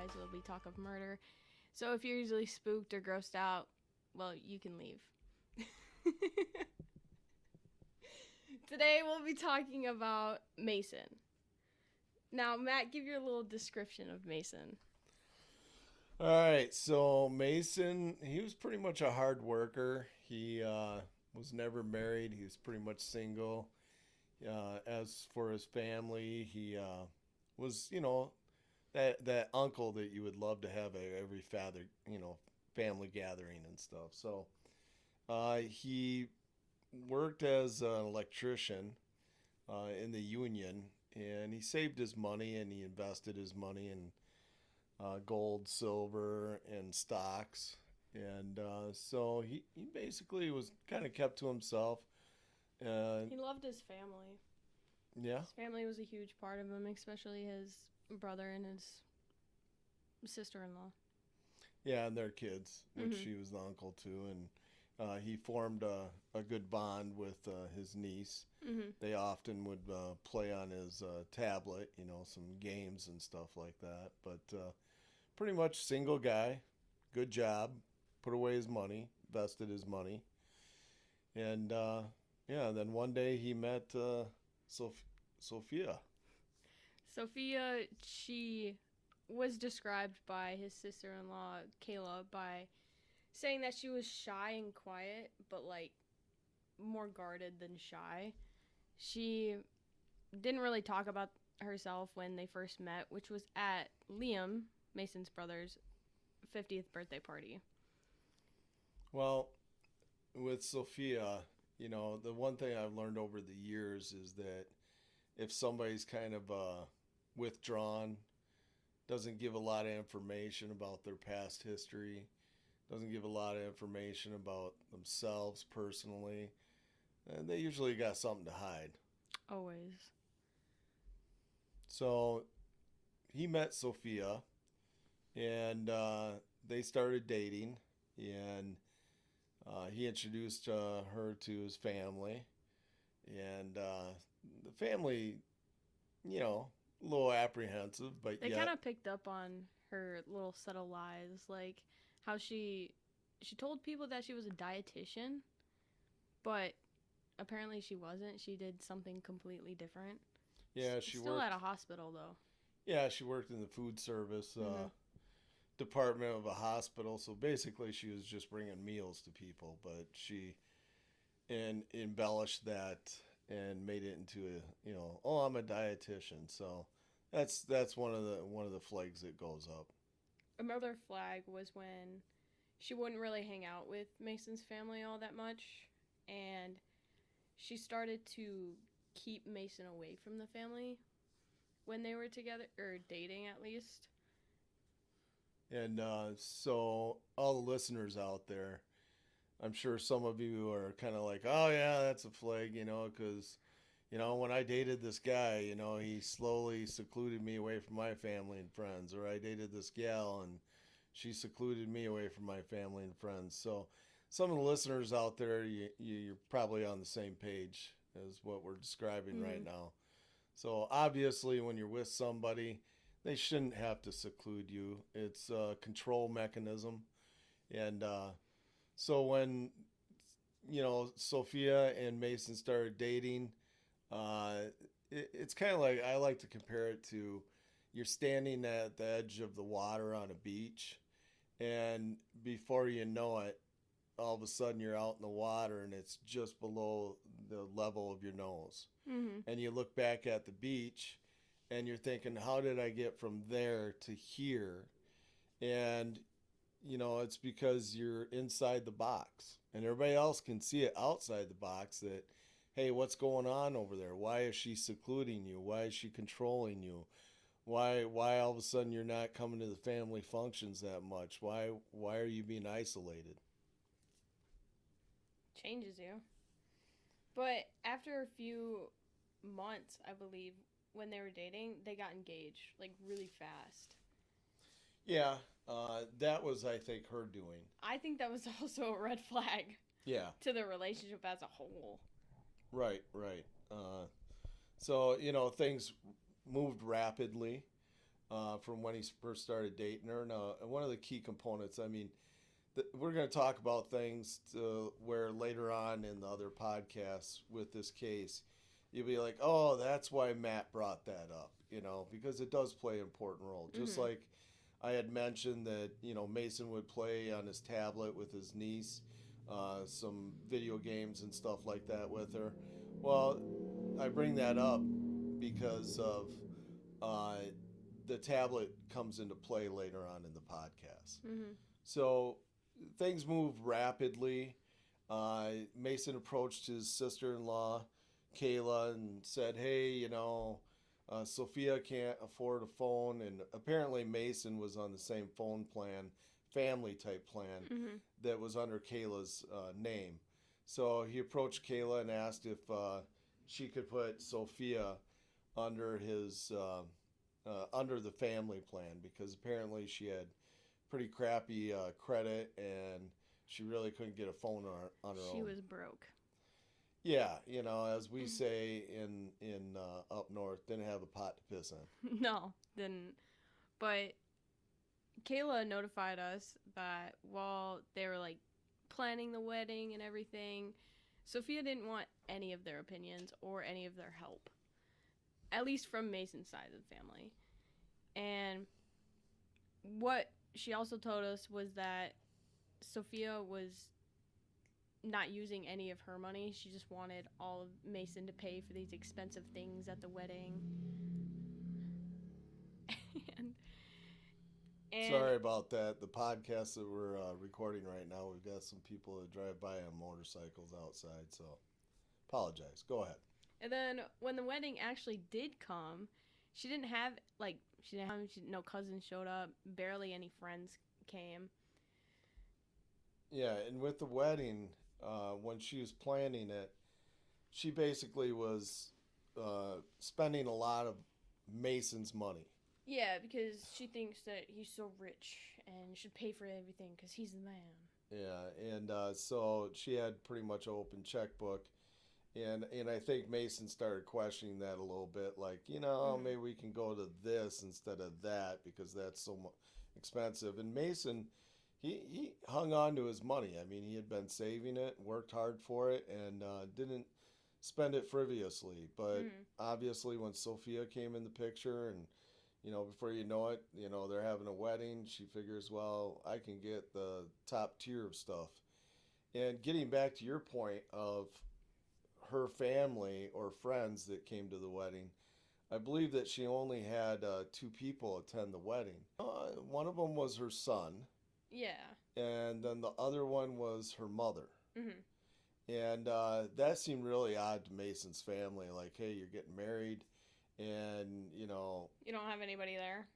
otherwise will be talk of murder. So if you're easily spooked or grossed out, well, you can leave. Today we'll be talking about Mason. Now, Matt, give your little description of Mason. All right, so Mason, he was pretty much a hard worker. He was never married. He was pretty much single. As for his family, he was, that uncle that you would love to have at every family gathering and stuff. So he worked as an electrician in the union, and he saved his money and he invested his money in gold, silver, and stocks. And so he basically was kind of kept to himself. He loved his family. Yeah. His family was a huge part of him, especially his brother and his sister-in-law. Yeah, and their kids, which Mm-hmm. he was the uncle to. And he formed a good bond with his niece. Mm-hmm. They often would play on his tablet, some games and stuff like that. But pretty much single guy, good job, put away his money, invested his money, and yeah. Then one day he met Sophia. Sophia, she was described by his sister-in-law, Kayla, by saying that she was shy and quiet, but like more guarded than shy. She didn't really talk about herself when they first met, which was at Liam, Mason's brother's 50th birthday party. Well, with Sophia, the one thing I've learned over the years is that if somebody's kind of withdrawn, doesn't give a lot of information about their past history, doesn't give a lot of information about themselves personally, and they usually got something to hide. Always. So he met Sophia, and they started dating, and he introduced her to his family, and the family, a little apprehensive, but They kind yet, of picked up on her little subtle lies, like how she told people that she was a dietitian, but apparently she wasn't. She did something completely different. yeah, she Still at worked. a hospital though. Yeah, she worked in the food service Mhm. department of a hospital. So basically, she was just bringing meals to people, but she embellished that and made it into oh, I'm a dietitian. So that's one of the flags that goes up. Another flag was when she wouldn't really hang out with Mason's family all that much, and she started to keep Mason away from the family when they were together or dating at least. And so all the listeners out there, I'm sure some of you are kind of like, oh yeah, that's a flag, because when I dated this guy, he slowly secluded me away from my family and friends, or I dated this gal and she secluded me away from my family and friends. So some of the listeners out there, you're probably on the same page as what we're describing right Mm-hmm. now. So obviously, when you're with somebody, they shouldn't have to seclude you. It's a control mechanism, and so when Sophia and Mason started dating, uh, it's kind of like, I like to compare it to, you're standing at the edge of the water on a beach, and before you know it, all of a sudden you're out in the water and it's just below the level of your nose. Mm-hmm. And you look back at the beach and you're thinking, how did I get from there to here? And it's because you're inside the box and everybody else can see it outside the box that, hey, what's going on over there? Why is she secluding you? Why is she controlling you? Why all of a sudden you're not coming to the family functions that much? Why are you being isolated? Changes you. But after a few months, I believe, when they were dating, they got engaged like really fast. Yeah, that was, I think, her doing. I think that was also a red flag Yeah, to the relationship as a whole. right, right. So things moved rapidly. from when he first started dating her. Now, one of the key components, I mean, we're going to talk about things where later on in the other podcasts with this case, you'll be like, oh, that's why Matt brought that up, because it does play an important role. Just like I had mentioned that, Mason would play on his tablet with his niece, some video games and stuff like that with her. Well, I bring that up because of uh, the tablet comes into play later on in the podcast. So things move rapidly. Mason approached his sister-in-law, Kayla, and said, hey, Sophia can't afford a phone. And apparently Mason was on the same phone plan, family type plan, that was under Kayla's name. So he approached Kayla and asked if she could put Sophia under his under the family plan, because apparently she had pretty crappy credit and she really couldn't get a phone on her own. She was broke. Yeah, as we say in up north, didn't have a pot to piss in. No, didn't. But Kayla notified us that while they were like planning the wedding and everything, Sophia didn't want any of their opinions or any of their help, at least from Mason's side of the family. And what she also told us was that Sophia was not using any of her money. She just wanted all of Mason to pay for these expensive things at the wedding. and Sorry about that. The podcast that we're recording right now, we've got some people that drive by on motorcycles outside, so apologize. Go ahead. And then when the wedding actually did come, she didn't have, no cousins showed up, barely any friends came. Yeah, and with the wedding, when she was planning it, she basically was spending a lot of Mason's money. Yeah, because she thinks that he's so rich and should pay for everything because he's the man. Yeah, and so she had pretty much an open checkbook. And I think Mason started questioning that a little bit, like, maybe we can go to this instead of that because that's so expensive. And Mason, he hung on to his money. I mean, he had been saving it, worked hard for it, and didn't spend it frivolously. But obviously when Sophia came in the picture and, before you know it, they're having a wedding, she figures, well, I can get the top tier of stuff. And getting back to your point of her family or friends that came to the wedding, I believe that she only had 2 people attend the wedding. One of them was her son. Yeah. And then the other one was her mother. Mm-hmm. And that seemed really odd to Mason's family. Like, hey, you're getting married and, You don't have anybody there.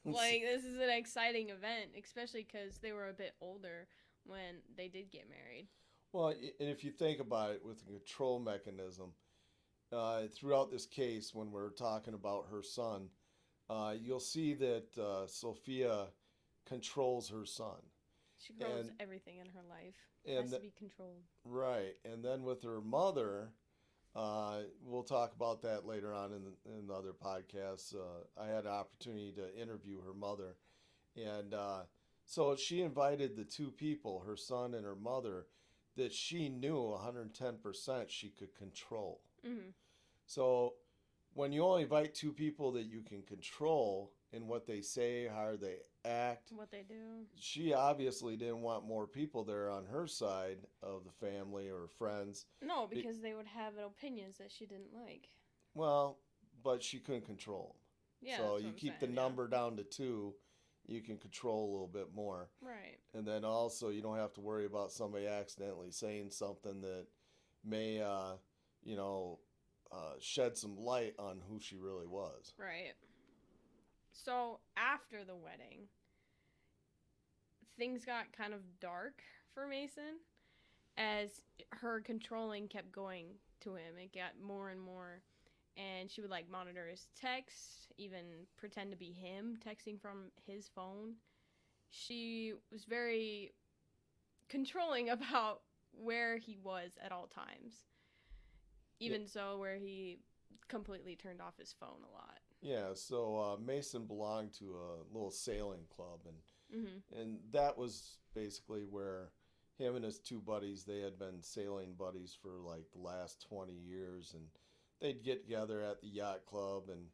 Like, this is an exciting event, especially because they were a bit older when they did get married. Well, and if you think about it with the control mechanism, throughout this case, when we're talking about her son, you'll see that Sophia controls her son. She controls everything in her life. It has to be controlled. Right. And then with her mother, we'll talk about that later on in the other podcasts. I had an opportunity to interview her mother. And so she invited the 2 people, her son and her mother, that she knew 110% she could control. Mm-hmm. So when you only invite 2 people that you can control in what they say, how they act, what they do, she obviously didn't want more people there on her side of the family or friends. No, because they would have opinions that she didn't like. Well, but she couldn't control them. Yeah, so you keep the number down to 2, you can control a little bit more. Right. And then also you don't have to worry about somebody accidentally saying something that may, shed some light on who she really was. Right. So after the wedding, things got kind of dark for Mason as her controlling kept going to him. It got more and more. And she would monitor his texts, even pretend to be him texting from his phone. She was very controlling about where he was at all times. Even so, where he completely turned off his phone a lot. Yeah, so Mason belonged to a little sailing club, Mhm. and that was basically where him and his two buddies, they had been sailing buddies for like the last 20 years, and they'd get together at the yacht club and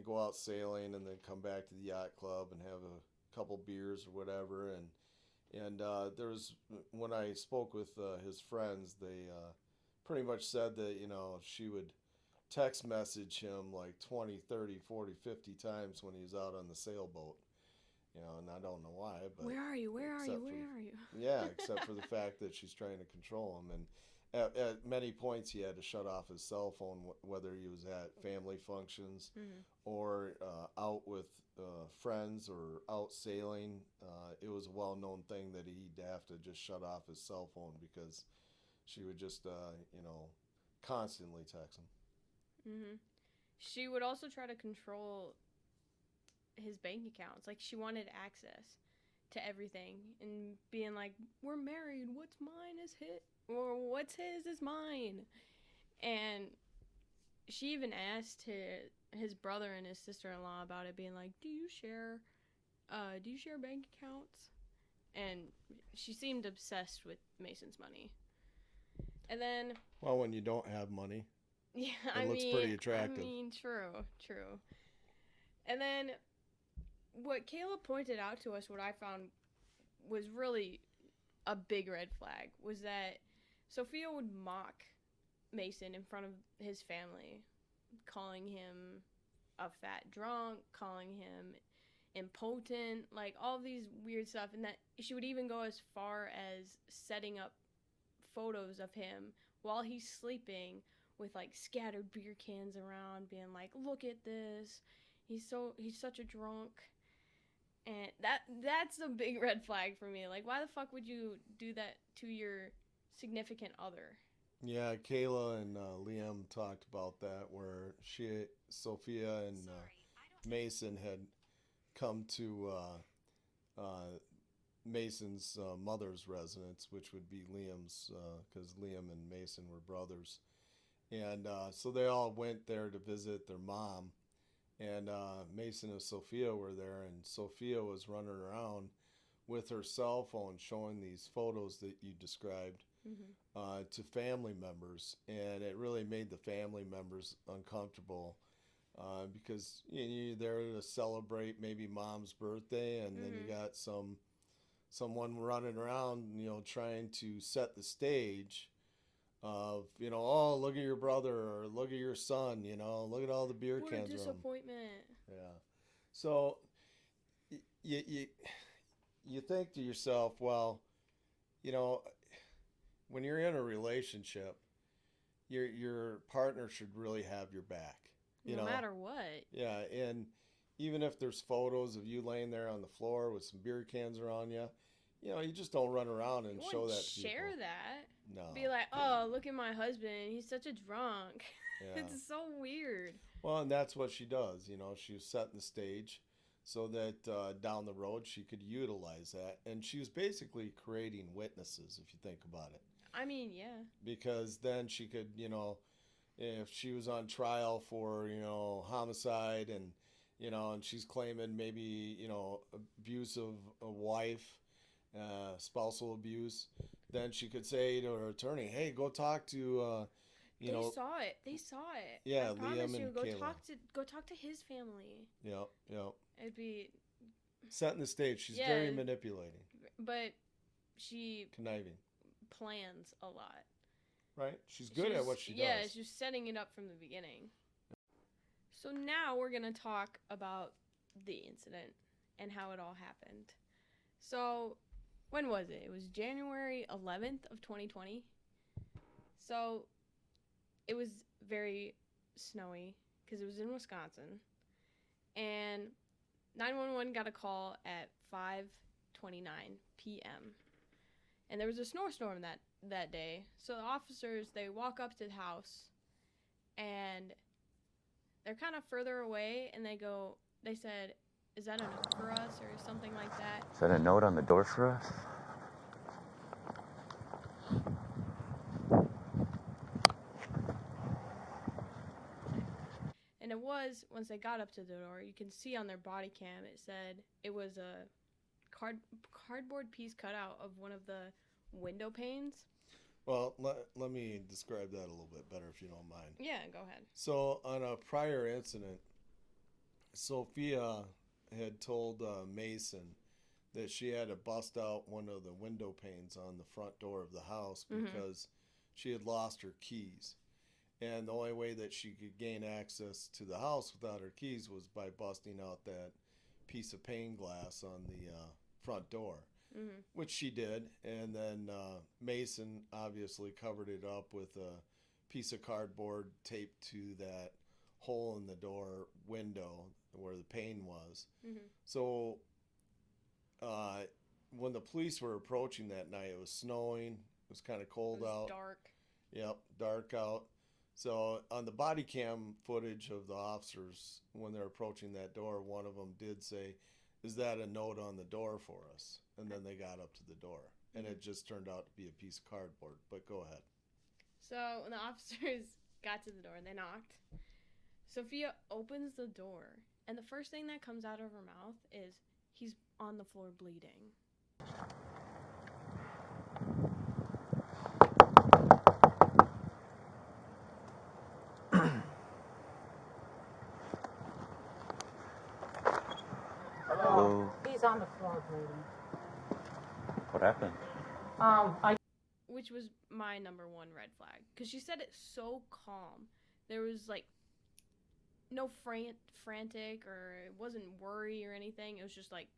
go out sailing and then come back to the yacht club and have a couple beers or whatever. And there was, when I spoke with his friends, they pretty much said that, she would text message him like 20, 30, 40, 50 times when he was out on the sailboat. And I don't know why, but Where are you? Where are you? except for Where are you? yeah, except for the fact that she's trying to control him. And at many points, he had to shut off his cell phone, whether he was at family functions Mhm. or out with friends or out sailing. It was a well-known thing that he'd have to just shut off his cell phone because she would just, constantly text him. Mhm. She would also try to control his bank accounts. Like she wanted access to everything and being like, "We're married. What's mine is his, or what's his is mine." And she even asked his brother and his sister-in-law about it, being like, do you share bank accounts?" And she seemed obsessed with Mason's money. And then, Well, when you don't have money, yeah, it looks pretty attractive. true. And then what Kayla pointed out to us, what I found was really a big red flag, was that Sophia would mock Mason in front of his family, calling him a fat drunk, calling him impotent, like all these weird stuff. And that she would even go as far as setting up photos of him while he's sleeping with like scattered beer cans around, being like, "Look at this. He's such a drunk." And that's a big red flag for me. Like, why the fuck would you do that to your significant other? Yeah, Kayla and Liam talked about that, where Sophia, and Mason had come to Mason's mother's residence, which would be Liam's, because Liam and Mason were brothers. And so they all went there to visit their mom. And Mason and Sophia were there, and Sophia was running around with her cell phone showing these photos that you described Mm-hmm. to family members. And it really made the family members uncomfortable because you're there to celebrate maybe mom's birthday, and then you Mm-hmm. got someone running around, trying to set the stage of, oh, look at your brother, or look at your son, look at all the beer What a cans around. disappointment. Yeah. So you think to yourself, well, you know, when you're in a relationship, your partner should really have your back. You No know, matter what. yeah, and even if there's photos of you laying there on the floor with some beer cans around you, you just don't run around and You show wouldn't that to share people. that. No. Be like, "Oh, look at my husband. He's such a drunk." Yeah. It's so weird. Well, and that's what she does. She was setting the stage so that down the road she could utilize that. And she was basically creating witnesses, if you think about it. I mean, yeah. Because then she could, if she was on trial for, homicide, and she's claiming maybe, abuse of a wife, spousal abuse, then she could say to her attorney, hey, go talk to, They saw it. They saw it. yeah, I promise Liam you. and Go Kayla. talk to his family. Yep. It'd be, Setting the stage. She's Yeah. very manipulating, but she conniving, plans a lot. right? She's good at what she does. Yeah, she's setting it up from the beginning. So now we're gonna talk about the incident and how it all happened. So, when was it? It was January 11th of 2020. So, it was very snowy because it was in Wisconsin, and 911 got a call at 5:29 p.m. and there was a snowstorm that day. So the officers, they walk up to the house, and they're kind of further away, and they said, "Is that a note for us?" or something like that. Is that a note on the door for us? And it was because once they got up to the door, you can see on their body cam it said it was a cardboard piece cut out of one of the window panes. Well, let me describe that a little bit better if you don't mind. Yeah, go ahead. So on a prior incident, Sophia had told Mason that she had to bust out one of the window panes on the front door of the house because she had lost her keys. And the only way that she could gain access to the house without her keys was by busting out that piece of pane glass on the front door, which she did. And then Mason obviously covered it up with a piece of cardboard taped to that hole in the door window where the pane was. So when the police were approaching that night, it was snowing. It was kind of cold out. Dark. Yep, dark out. So on the body cam footage of the officers, when they're approaching that door, one of them did say, "Is that a note on the door for us?" And then they got up to the door. And it just turned out to be a piece of cardboard. But go ahead. So when the officers got to the door, they knocked. Sophia opens the door, and the first thing that comes out of her mouth is, "He's on the floor bleeding." Hello. He's on the floor bleeding. What happened? Which was my number one red flag. Because she said it so calm. There was, like, no frantic or it wasn't worry or anything. It was just like,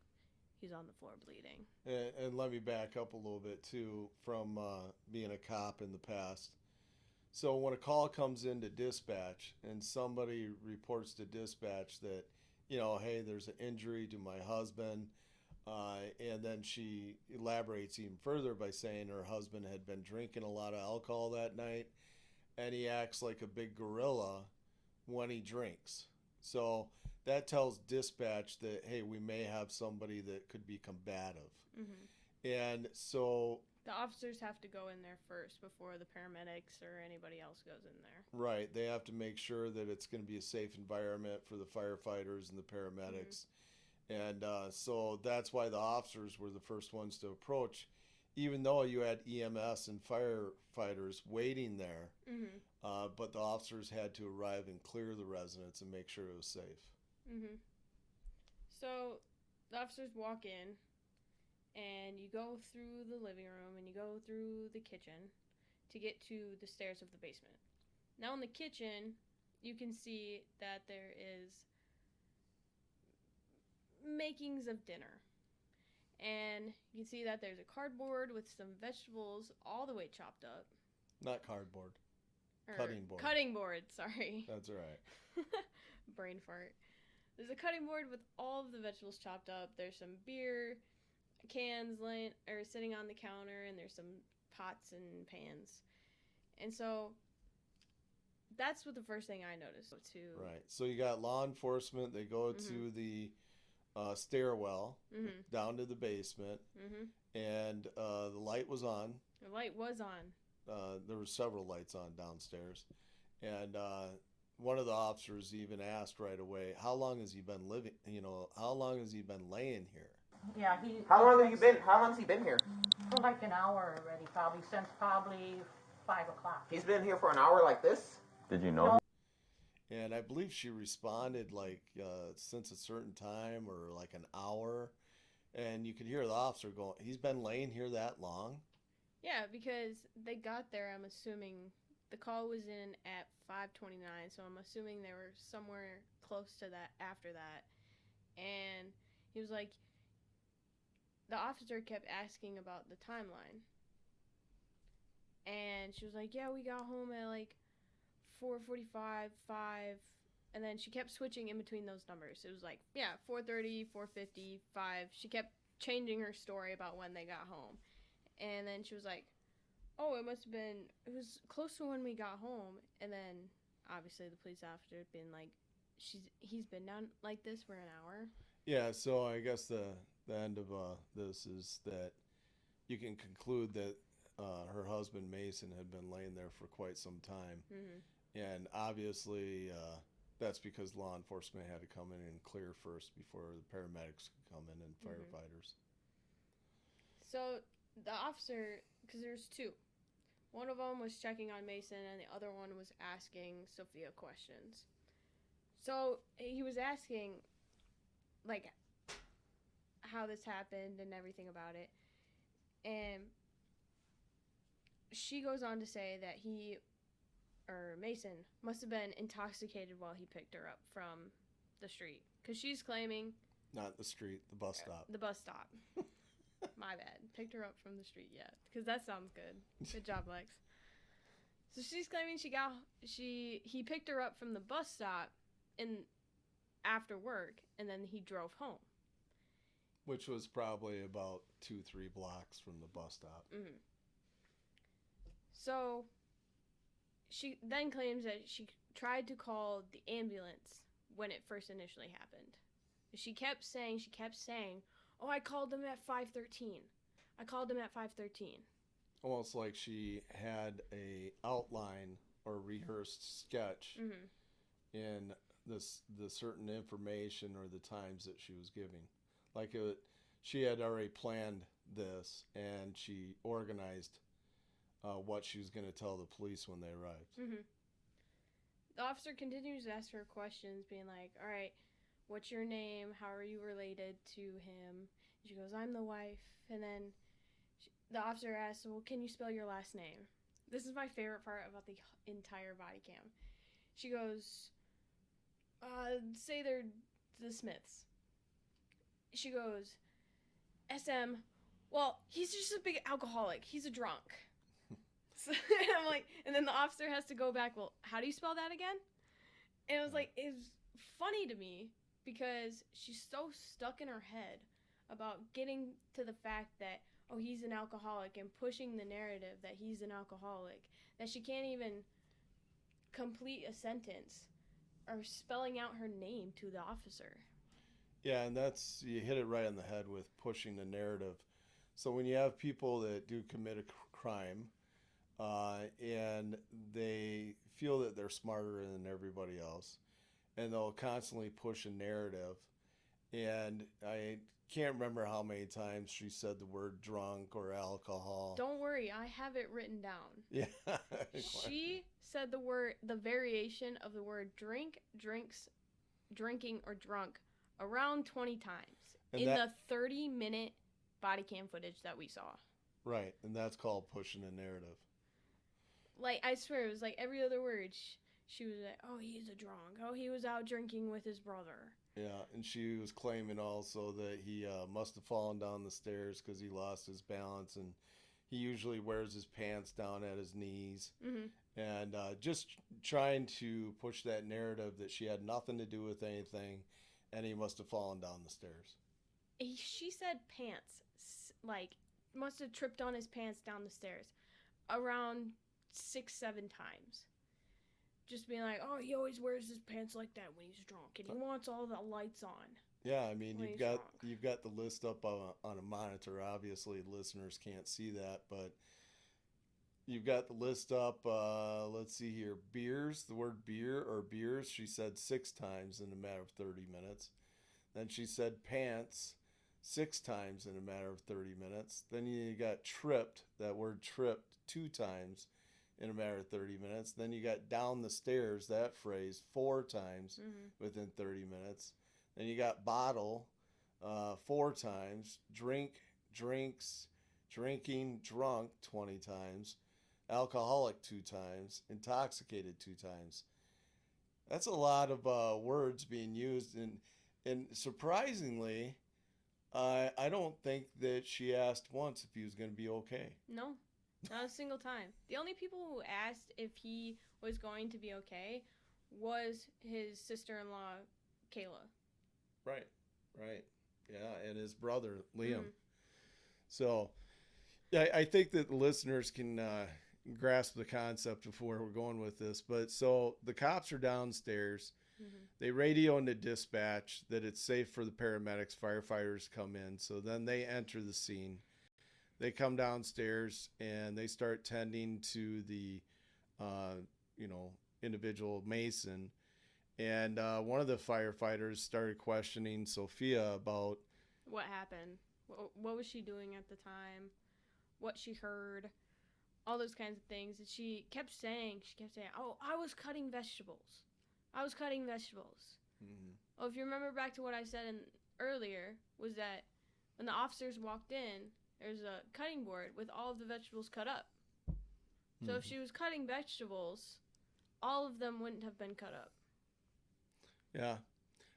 he's on the floor bleeding. And let me back up a little bit, too, from being a cop in the past. So when a call comes into dispatch and somebody reports to dispatch that, you know, hey, there's an injury to my husband, and then she elaborates even further by saying her husband had been drinking a lot of alcohol that night, and he acts like a big gorilla when he drinks. So that tells dispatch that, hey, we may have somebody that could be combative. And so the officers have to go in there first before the paramedics or anybody else goes in there. Right. They have to make sure that it's going to be a safe environment for the firefighters and the paramedics. And so that's why the officers were the first ones to approach, even though you had EMS and firefighters waiting there. But the officers had to arrive and clear the residence and make sure it was safe. So the officers walk in, and you go through the living room and you go through the kitchen to get to the stairs of the basement. Now in the kitchen, you can see that there is makings of dinner. And you can see that there's a cardboard with some vegetables all the way chopped up. Not cardboard. Or Cutting board. Cutting board, sorry. That's all right. Brain fart. There's a cutting board with all of the vegetables chopped up. There's some beer cans sitting on the counter, and there's some pots and pans. And so that's what the first thing I noticed too. Right. So you got law enforcement. They go to the stairwell down to the basement, and the light was on. The light was on. There were several lights on downstairs, and one of the officers even asked right away, "How long has he been living? You know, how long has he been laying here?" Yeah, How long have you been? How long's he been here? For like an hour already, since 5 o'clock. He's been here for an hour like this? Did you know? And I believe she responded like since a certain time or like an hour, and you could hear the officer going, "He's been laying here that long?" Yeah, because they got there. I'm assuming the call was in at 5:29, so I'm assuming they were somewhere close to that after that. And he was like, the officer kept asking about the timeline. And she was like, "Yeah, we got home at like 4:45, 5." And then she kept switching in between those numbers. It was like, yeah, 4:30, 4:50, 5. She kept changing her story about when they got home. And then she was like, "Oh, it was close to when we got home." And then obviously the police officer had been like, he's been down like this for an hour. Yeah, so I guess the end of this is that you can conclude that her husband Mason had been laying there for quite some time, and obviously that's because law enforcement had to come in and clear first before the paramedics could come in and firefighters. So the officer, because there's two. One of them was checking on Mason, and the other one was asking Sophia questions. So he was asking, like, how this happened and everything about it. And she goes on to say that Mason must have been intoxicated while he picked her up from the street. Because she's claiming... Not the street, the bus stop. The bus stop. My bad. Picked her up from the street, yeah. Because that sounds good. Good job, Lex. So she's claiming he picked her up from the bus stop after work, and then he drove home. Which was probably about 2-3 blocks from the bus stop. Mm-hmm. So she then claims that she tried to call the ambulance when it first initially happened. She kept saying, oh, I called them at 5:13. I called them at 5:13. Almost like she had a outline or rehearsed sketch in the certain information or the times that she was giving. Like she had already planned this, and she organized what she was going to tell the police when they arrived. Mm-hmm. The officer continues to ask her questions, being like, all right, what's your name? How are you related to him? And she goes, I'm the wife. And then the officer asks, well, can you spell your last name? This is my favorite part about the entire body cam. She goes, say they're the Smiths. She goes, SM, well, he's just a big alcoholic. He's a drunk. So I'm like, and then the officer has to go back, well, how do you spell that again? And it was like, it was funny to me because she's so stuck in her head about getting to the fact that, oh, he's an alcoholic and pushing the narrative that he's an alcoholic, that she can't even complete a sentence or spelling out her name to the officer. Yeah, and you hit it right on the head with pushing the narrative. So when you have people that do commit a crime, and they feel that they're smarter than everybody else, and they'll constantly push a narrative. And I can't remember how many times she said the word drunk or alcohol. Don't worry, I have it written down. Yeah. She said the variation of the word drink, drinks, drinking, or drunk around 20 times the 30-minute body cam footage that we saw. Right, and that's called pushing a narrative. Like, I swear, it was like every other word. She was like, oh, he's a drunk. Oh, he was out drinking with his brother. Yeah, and she was claiming also that he must have fallen down the stairs because he lost his balance, and he usually wears his pants down at his knees. Mm-hmm. And just trying to push that narrative that she had nothing to do with anything, and he must have fallen down the stairs. She said pants, like, must have tripped on his pants down the stairs around 6-7 times. Just being like, oh, he always wears his pants like that when he's drunk, and he wants all the lights on. Yeah, I mean, you've got the list up on a monitor. Obviously, listeners can't see that, but you've got the list up. Let's see here. Beers, the word beer or beers, she said 6 times in a matter of 30 minutes. Then she said pants 6 times in a matter of 30 minutes. Then you got tripped, that word tripped 2 times in a matter of 30 minutes. Then you got down the stairs, that phrase, 4 times within 30 minutes. Then you got bottle 4 times, drink, drinks, drinking, drunk 20 times, alcoholic 2 times, intoxicated 2 times. That's a lot of words being used, and surprisingly, I don't think that she asked once if he was going to be okay. No, not a single time. The only people who asked if he was going to be okay was his sister-in-law, Kayla. Right. Yeah, and his brother, Liam. So, I think that the listeners can grasp the concept of where we're going with this. But so the cops are downstairs. They radio into dispatch that it's safe for the paramedics, firefighters come in. So then they enter the scene. They come downstairs and they start tending to the, individual Mason. And one of the firefighters started questioning Sophia about, What happened? What was she doing at the time? What she heard? All those kinds of things. And she kept saying, oh, I was cutting vegetables. I was cutting vegetables. Oh, if you remember back to what I said earlier, was that when the officers walked in, there's a cutting board with all of the vegetables cut up. So if she was cutting vegetables, all of them wouldn't have been cut up. Yeah,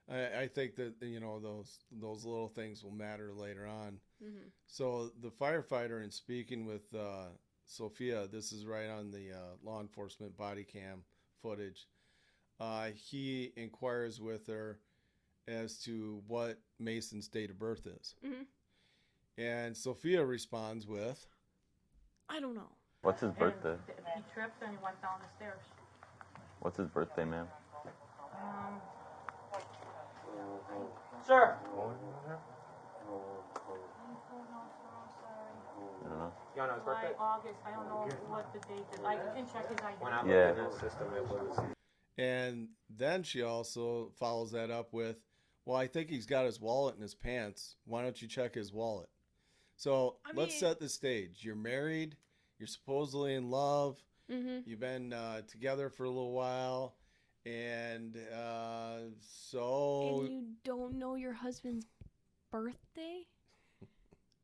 I think that, you know, those little things will matter later on. Mm-hmm. So the firefighter, in speaking with Sophia, this is right on the law enforcement body cam footage. He inquires with her as to what Mason's date of birth is. Mm-hmm. And Sophia responds with, I don't know. What's his birthday? He tripped and he went down the stairs. What's his birthday, ma'am? Sir. I don't know. You don't know his birthday? August. I don't know what the date is. I can check his ID. When I Yeah. looked in the system, it was. and then she also follows that up with, well, I think he's got his wallet in his pants. Why don't you check his wallet? So let's set the stage. You're married. You're supposedly in love. Mm-hmm. You've been together for a little while. And so... And you don't know your husband's birthday?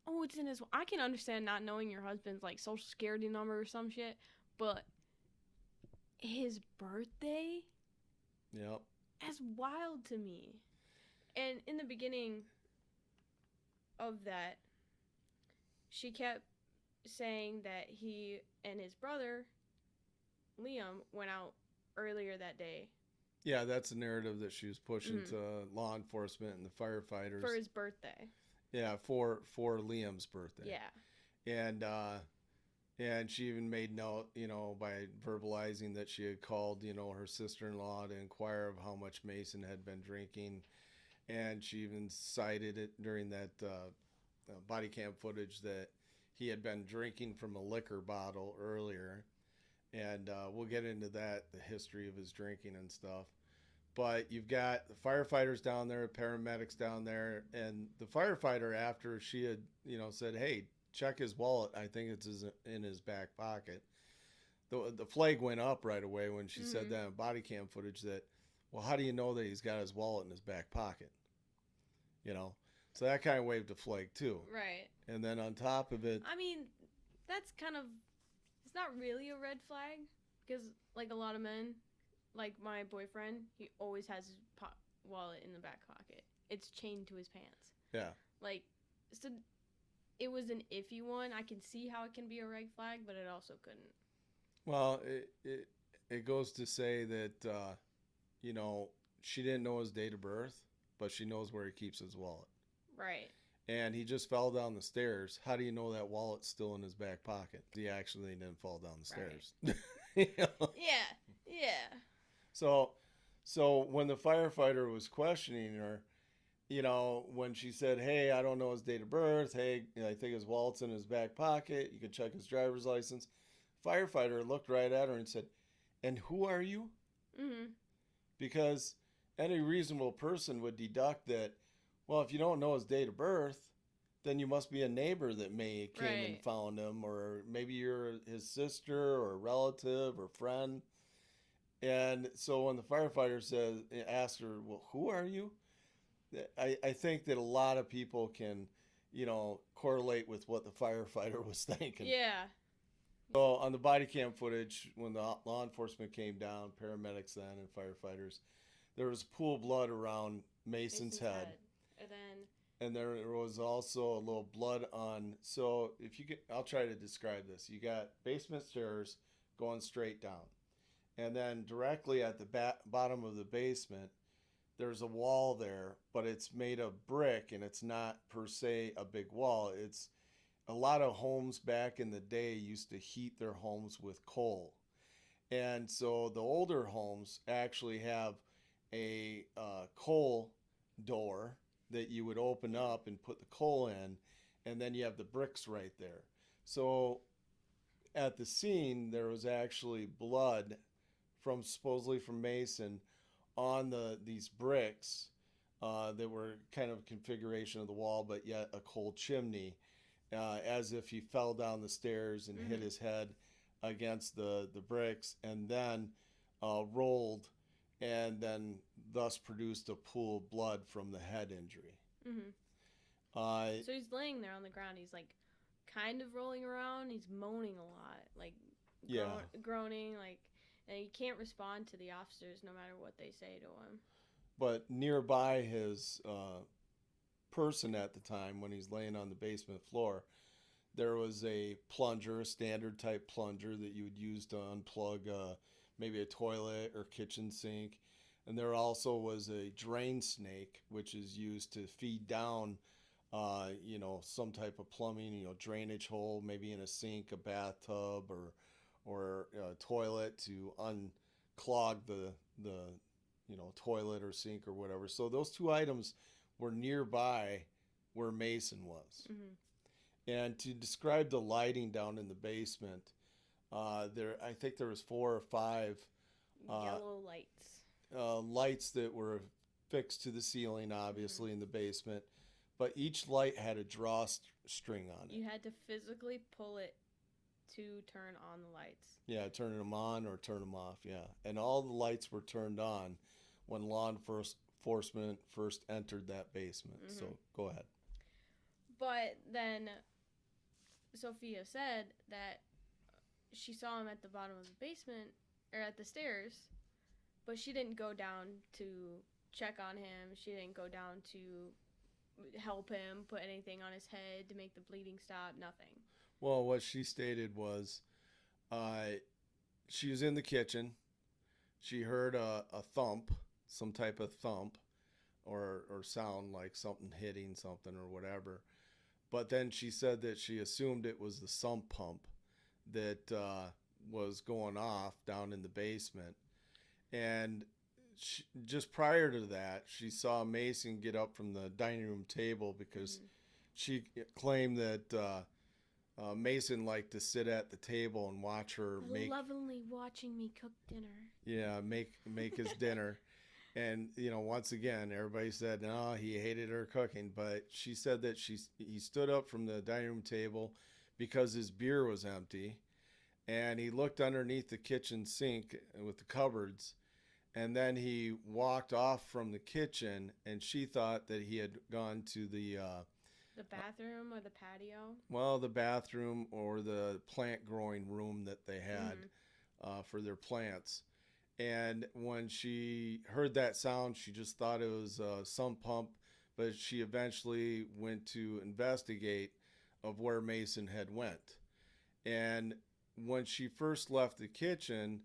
Oh, it's in his... I can understand not knowing your husband's, like, social security number or some shit, but his birthday? Yep. That's wild to me. And in the beginning of that, she kept saying that he and his brother, Liam, went out earlier that day. Yeah, that's the narrative that she was pushing to law enforcement and the firefighters. For his birthday. Yeah, for Liam's birthday. Yeah. And she even made note, you know, by verbalizing that she had called, you know, her sister-in-law to inquire of how much Mason had been drinking. And she even cited it during that body cam footage that he had been drinking from a liquor bottle earlier. And we'll get into that, the history of his drinking and stuff. But you've got the firefighters down there, paramedics down there, and the firefighter, after she had, you know, said, hey, check his wallet, I think it's in his back pocket. The flag went up right away when she said that in body cam footage that, well, how do you know that he's got his wallet in his back pocket? You know? So that kind of waved a flag too. Right. And then on top of it... I mean, that's kind of... It's not really a red flag because, like, a lot of men, like my boyfriend, he always has his wallet in the back pocket. It's chained to his pants. Yeah. Like, so it was an iffy one. I can see how it can be a red flag, but it also couldn't. Well, it goes to say that, you know, she didn't know his date of birth, but she knows where he keeps his wallet. Right. And he just fell down the stairs. How do you know that wallet's still in his back pocket? He actually didn't fall down the stairs. You know? Yeah. So when the firefighter was questioning her, you know, when she said, hey, I don't know his date of birth. Hey, I think his wallet's in his back pocket. You can check his driver's license. Firefighter looked right at her and said, and who are you? Mm-hmm. Because any reasonable person would deduct that, well, if you don't know his date of birth, then you must be a neighbor that may came and found him, or maybe you're his sister or relative or friend. And so when the firefighter asked her, well, who are you? I think that a lot of people can, you know, correlate with what the firefighter was thinking. Yeah. So on the body cam footage, when the law enforcement came down, paramedics then and firefighters, there was a pool of blood around Mason's head. And there was also a little blood on. So if you I'll try to describe this. You got basement stairs going straight down. And then directly at the bottom of the basement, there's a wall there, but it's made of brick and it's not per se a big wall. It's a lot of homes back in the day used to heat their homes with coal. And so the older homes actually have a coal door that you would open up and put the coal in, and then you have the bricks right there. So at the scene, there was actually blood supposedly from Mason on these bricks that were kind of a configuration of the wall, but yet a cold chimney, as if he fell down the stairs and hit his head against the bricks, and then rolled, and then thus produced a pool of blood from the head injury. So he's laying there on the ground. He's like kind of rolling around. He's moaning a lot, like groaning, like, and he can't respond to the officers no matter what they say to him. But nearby his person at the time, when he's laying on the basement floor, there was a plunger, a standard type plunger that you would use to unplug maybe a toilet or kitchen sink. And there also was a drain snake, which is used to feed down, some type of plumbing, drainage hole, maybe in a sink, a bathtub, or a toilet to unclog the toilet or sink or whatever. So those two items were nearby where Mason was. And to describe the lighting down in the basement, I think there was 4 or 5 yellow lights. Lights that were fixed to the ceiling, obviously, in the basement. But each light had a drawstring on it. You had to physically pull it to turn on the lights. Yeah, turning them on or turn them off, yeah. And all the lights were turned on when law enforcement first entered that basement. So go ahead. But then Sophia said that she saw him at the bottom of the basement, or at the stairs, but she didn't go down to check on him. She didn't go down to help him, put anything on his head to make the bleeding stop, nothing. Well, what she stated was she was in the kitchen. She heard a thump, some type of thump or sound like something hitting something or whatever. But then she said that she assumed it was the sump pump that was going off down in the basement. And just prior to that, she saw Mason get up from the dining room table because she claimed that Mason liked to sit at the table and watch her lovingly watching me cook dinner. Yeah, make his dinner. And, once again, everybody said, no, he hated her cooking. But she said that he stood up from the dining room table because his beer was empty. And he looked underneath the kitchen sink with the cupboards. And then he walked off from the kitchen, and she thought that he had gone to the bathroom or the patio? Well, the bathroom or the plant growing room that they had for their plants. And when she heard that sound, she just thought it was a sump pump, but she eventually went to investigate of where Mason had went. And when she first left the kitchen,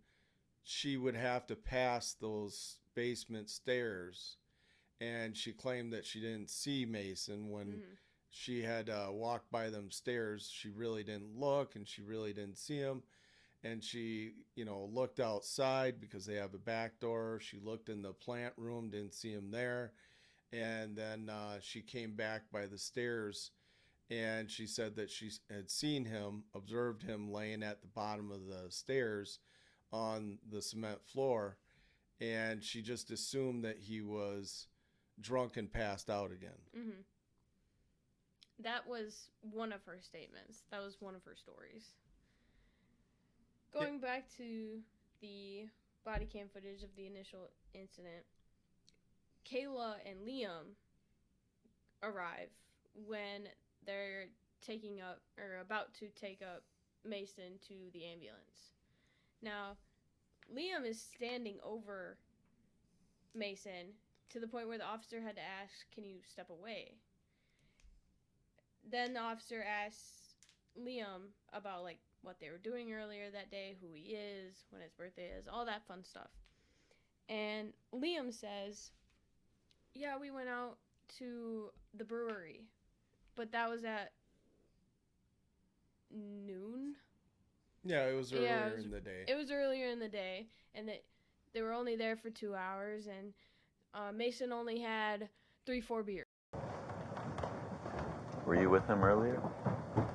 she would have to pass those basement stairs. And she claimed that she didn't see Mason when she had walked by them stairs. She really didn't look, and she really didn't see him. And she, looked outside because they have a back door. She looked in the plant room, didn't see him there. And then she came back by the stairs, and she said that she had seen him, observed him laying at the bottom of the stairs on the cement floor. And she just assumed that he was drunk and passed out again. That was one of her statements. That was one of her stories. Going back to the body cam footage of the initial incident, Kayla and Liam arrive when they're taking up, or about to take up, Mason to the ambulance. Now, Liam is standing over Mason to the point where the officer had to ask, "Can you step away?" Then the officer asks Liam about, what they were doing earlier that day, who he is, when his birthday is, all that fun stuff. And Liam says, "Yeah, we went out to the brewery, but that was at noon." Yeah, it was earlier in the day. It was earlier in the day, and that they were only there for 2 hours, and Mason only had 3-4 beers. Were you with him earlier?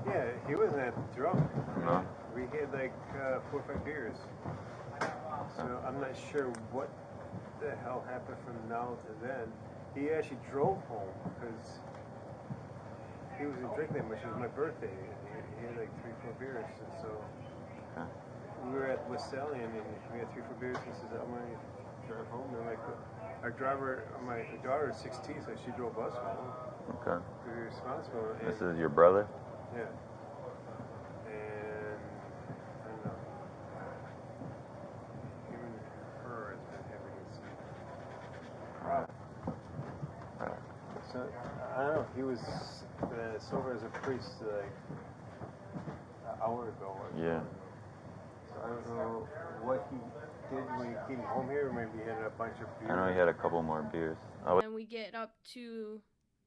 Yeah, he wasn't that drunk. No. We had 4 or 5 beers. So I'm not sure what the hell happened from now to then. He actually drove home because he wasn't drinking that much. It was my birthday, and he had like 3-4 beers, and so Okay. we were at Westalian, and we had 3-4 beers. He says, "I'm gonna drive home." And like, our driver, my daughter is 16, so she drove us home. Okay. We were responsible. And, This is your brother? yeah. And I don't know. Even her has been having this problem. Right. So I don't know. He was sober as a priest like an hour ago. Yeah. So I don't know what he did when he came home here. Or maybe he had a bunch of beer. I know he had a couple more beers. Oh, And we get up to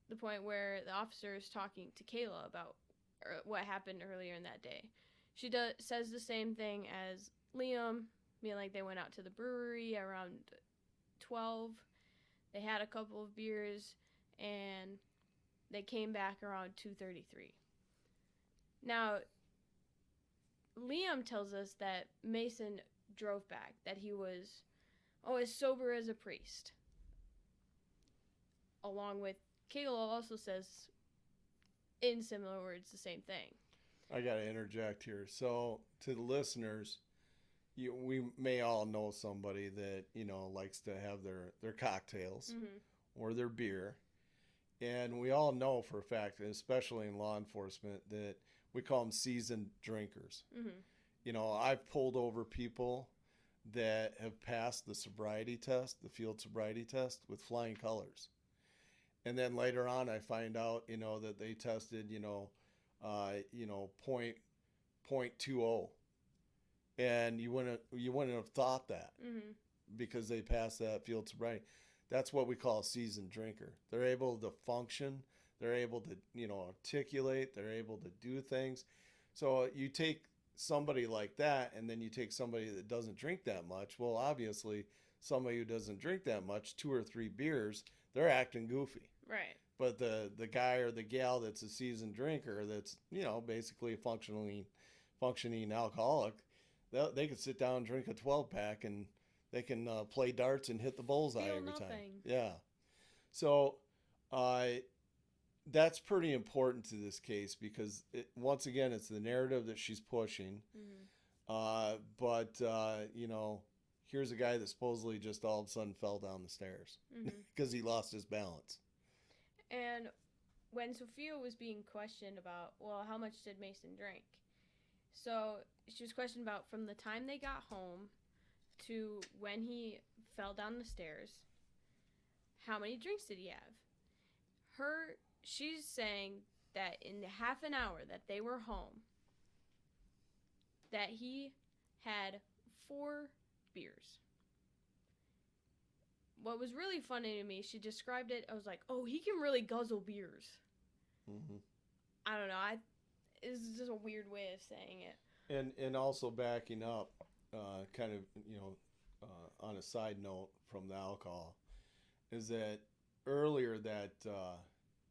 the point where the officer is talking to Kayla about what happened earlier in that day. She says the same thing as Liam, being like they went out to the brewery around 12. They had a couple of beers, and they came back around 2:33. Now, Liam tells us that Mason drove back, that he was, as sober as a priest. Along with Kayla also says, in similar words, the same thing. I got to interject here. So, to the listeners, we may all know somebody that, likes to have their cocktails Mm-hmm. or their beer. And we all know for a fact, and especially in law enforcement, that we call them seasoned drinkers. Mm-hmm. I've pulled over people that have passed the sobriety test, the field sobriety test, with flying colors. And then later on, I find out, that they tested, .20, and you wouldn't have thought that Mm-hmm. because they passed that field sobriety. That's what we call a seasoned drinker. They're able to function. They're able to, articulate. They're able to do things. So you take somebody like that, and then you take somebody that doesn't drink that much. Well, obviously, somebody who doesn't drink that much, 2 or 3 beers, they're acting goofy. Right. But the guy or the gal that's a seasoned drinker, that's basically a functioning alcoholic, they could sit down and drink a 12-pack, and they can play darts and hit the bullseye Feel every time. nothing. Yeah. So that's pretty important to this case because once again, it's the narrative that she's pushing. Mm-hmm. But here's a guy that supposedly just all of a sudden fell down the stairs because he lost his balance. And when Sophia was being questioned about, how much did Mason drink? So she was questioned about from the time they got home to when he fell down the stairs, how many drinks did he have? She's saying that in the half an hour that they were home, that he had 4 beers. What was really funny to me, she described it, I was like, he can really guzzle beers. Mm-hmm. I don't know, it's just a weird way of saying it. And also backing up, kind of, on a side note from the alcohol, is that earlier that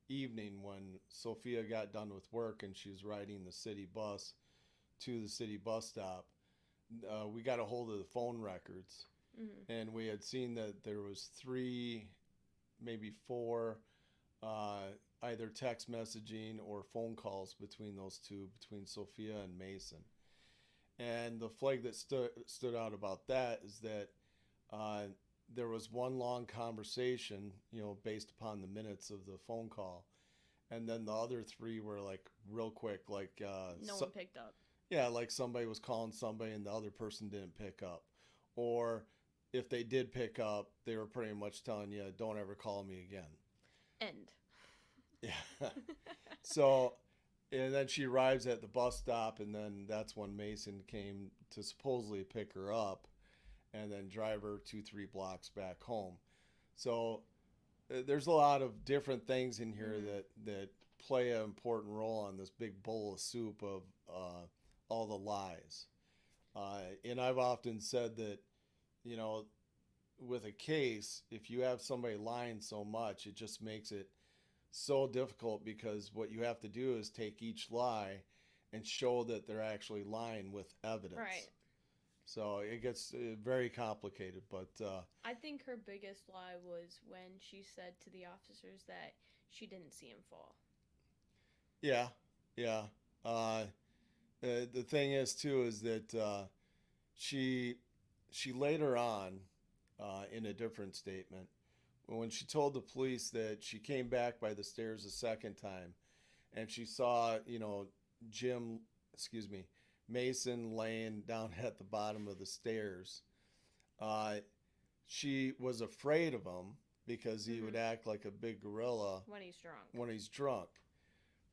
evening when Sophia got done with work and she was riding the city bus to the city bus stop, we got a hold of the phone records. Mm-hmm. And we had seen that there was 3, maybe 4, either text messaging or phone calls between those two, between Sophia and Mason. And the flag that stood out about that is that there was one long conversation, based upon the minutes of the phone call. And then the other 3 were like real quick, like No one picked up. Yeah, like somebody was calling somebody and the other person didn't pick up. Or if they did pick up, they were pretty much telling you, don't ever call me again. End. Yeah. So, and then she arrives at the bus stop, and then that's when Mason came to supposedly pick her up and then drive her 2-3 blocks back home. So there's a lot of different things in here that play an important role on this big bowl of soup of all the lies. And I've often said that, with a case, if you have somebody lying so much, it just makes it so difficult because what you have to do is take each lie and show that they're actually lying with evidence. Right. So it gets very complicated, but I think her biggest lie was when she said to the officers that she didn't see him fall. yeah, yeah. The thing is too is that she she later on, in a different statement, when she told the police that she came back by the stairs a second time, and she saw Jim, excuse me, Mason laying down at the bottom of the stairs. Uh, she was afraid of him because he would act like a big gorilla When he's drunk. when he's drunk.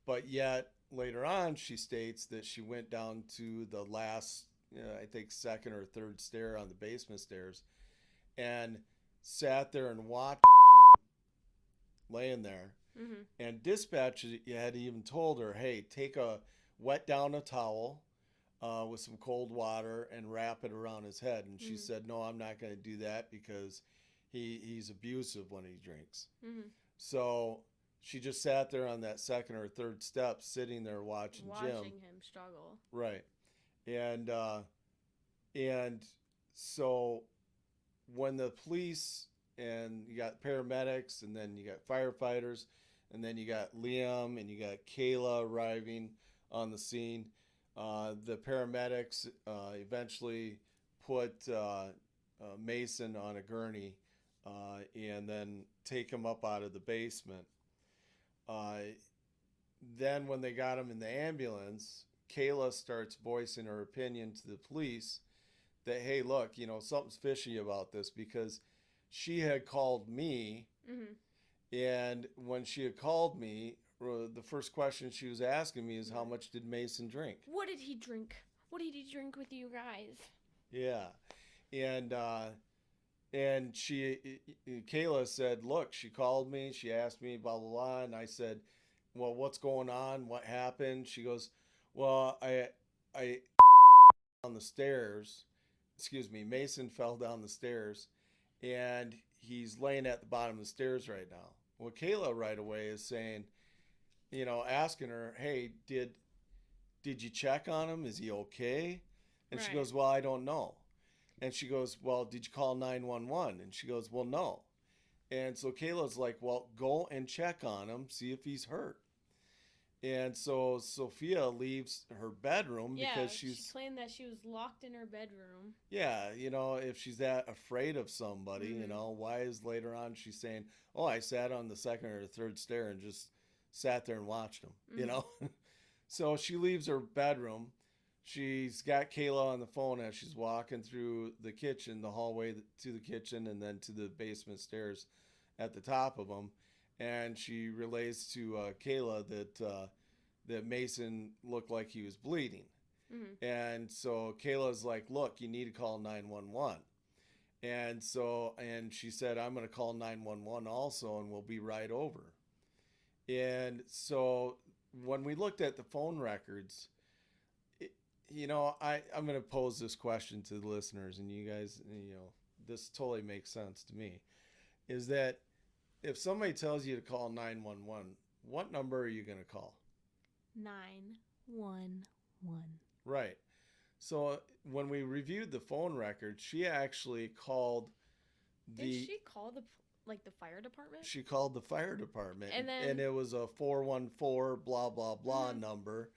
But yet later on, she states that she went down to the last, I think, second or third stair on the basement stairs, and sat there and watched laying there. Mm-hmm. And dispatch had even told her, "Hey, wet down a towel with some cold water and wrap it around his head." And she said, "No, I'm not going to do that because he's abusive when he drinks." Mm-hmm. So she just sat there on that second or third step, sitting there watching Jim. Him struggle. Right. And so when the police, and you got paramedics, and then you got firefighters, and then you got Liam and you got Kayla arriving on the scene, the paramedics eventually put Mason on a gurney and then take him up out of the basement. Then when they got him in the ambulance, Kayla starts voicing her opinion to the police that, hey, look, something's fishy about this, because she had called me. Mm-hmm. And when she had called me, the first question she was asking me is, how much did Mason drink? What did he drink? What did he drink with you guys? Yeah. And Kayla said, look, she called me, she asked me, blah, blah, blah. And I said, well, what's going on? What happened? She goes, well, I on the stairs, Mason fell down the stairs, and he's laying at the bottom of the stairs right now. Well, Kayla right away is saying, asking her, hey, did you check on him? Is he okay? And she Right. goes, well, I don't know. And she goes, well, did you call 911? And she goes, well, no. And so Kayla's like, well, go and check on him, see if he's hurt. And so Sophia leaves her bedroom because she claimed that she was locked in her bedroom. Yeah, if she's that afraid of somebody, why is later on she's saying, oh, I sat on the second or third stair and just sat there and watched him, So she leaves her bedroom. She's got Kayla on the phone as she's walking through the kitchen, the hallway to the kitchen, and then to the basement stairs at the top of them. And she relays to Kayla that Mason looked like he was bleeding. Mm-hmm. And so Kayla's like, look, you need to call 911. And she said, I'm going to call 911 also, and we'll be right over. And so when we looked at the phone records, I'm going to pose this question to the listeners, and you guys, this totally makes sense to me, is that if somebody tells you to call 911, what number are you going to call? 911. Right. So when we reviewed the phone record, she actually called Did she call the fire department? She called the fire department, and it was a 414 blah blah blah number.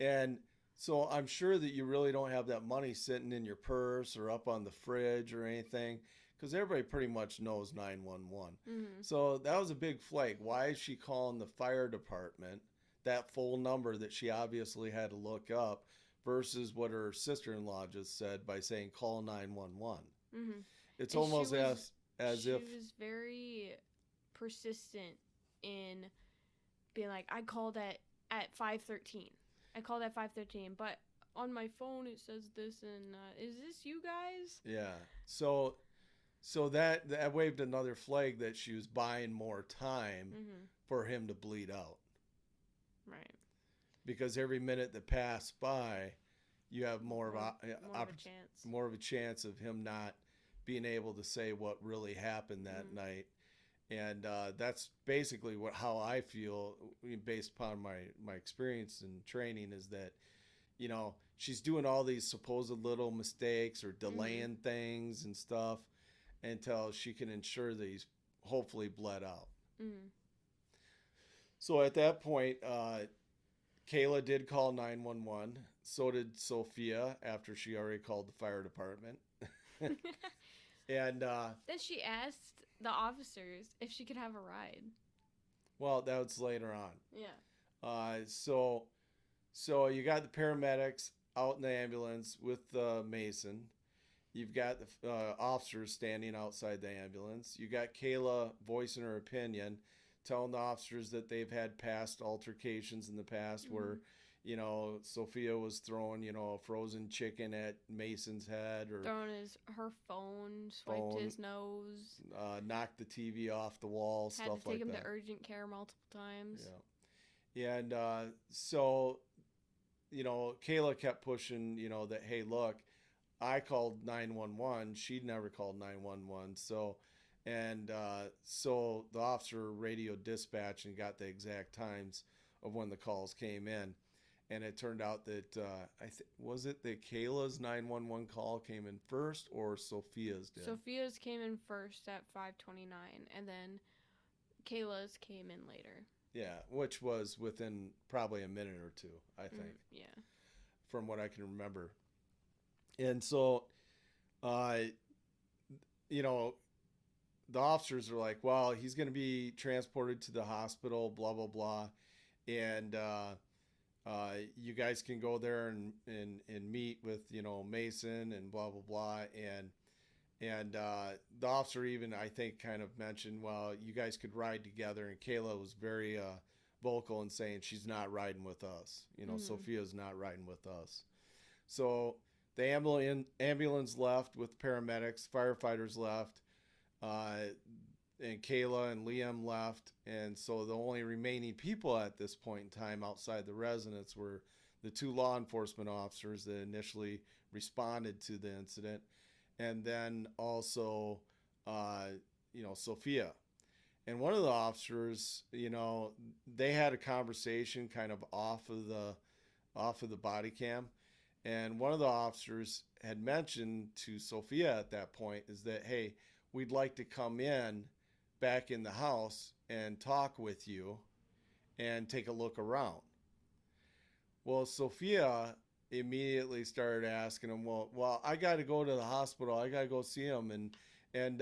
And so I'm sure that you really don't have that money sitting in your purse or up on the fridge or anything, because everybody pretty much knows 911. Mm-hmm. So that was a big flag. Why is she calling the fire department, that full number that she obviously had to look up, versus what her sister-in-law just said by saying call 911? Mm-hmm. It's almost as if she was very persistent in being like, I called at 5:13. I called at 5:13, but on my phone it says this, and is this you guys? Yeah. So that waved another flag that she was buying more time for him to bleed out. Right. Because every minute that passed by, you have more of a chance of him not being able to say what really happened that night. And that's basically how I feel, based upon my experience and training, is that she's doing all these supposed little mistakes or delaying things and stuff until she can ensure that he's hopefully bled out. Mm. So at that point, Kayla did call 911. So did Sophia after she already called the fire department. And Then she asked the officers if she could have a ride. well, that was later on. Yeah. So you got the paramedics out in the ambulance with Mason. You've got the officers standing outside the ambulance. You got Kayla voicing her opinion, telling the officers that they've had past altercations in the past where, Sophia was throwing, a frozen chicken at Mason's head or Throwing her phone, swiped his nose. knocked the TV off the wall, Had stuff to take like him that. to urgent care multiple times. Yeah. And so, Kayla kept pushing, that, hey, look, I called 911. She'd never called 911. So the officer radio dispatch and got the exact times of when the calls came in. And it turned out that, was it that Kayla's 911 call came in first or Sophia's did? Sophia's came in first at 5:29, and then Kayla's came in later. Yeah, which was within probably a minute or two, I think. Yeah. From what I can remember. And so, the officers are like, well, he's going to be transported to the hospital, blah, blah, blah. And you guys can go there and meet with, Mason and blah, blah, blah. And the officer even, I think, kind of mentioned, well, you guys could ride together. And Kayla was very vocal in saying she's not riding with us. Sophia's not riding with us. So the ambulance left with paramedics, firefighters left, and Kayla and Liam left. And so the only remaining people at this point in time outside the residence were the two law enforcement officers that initially responded to the incident. And then also, Sophia. And one of the officers, they had a conversation kind of off of the body cam. And one of the officers had mentioned to Sophia at that point is that, hey, we'd like to come back in the house and talk with you and take a look around. Well, Sophia immediately started asking him, well, I got to go to the hospital. I got to go see him. And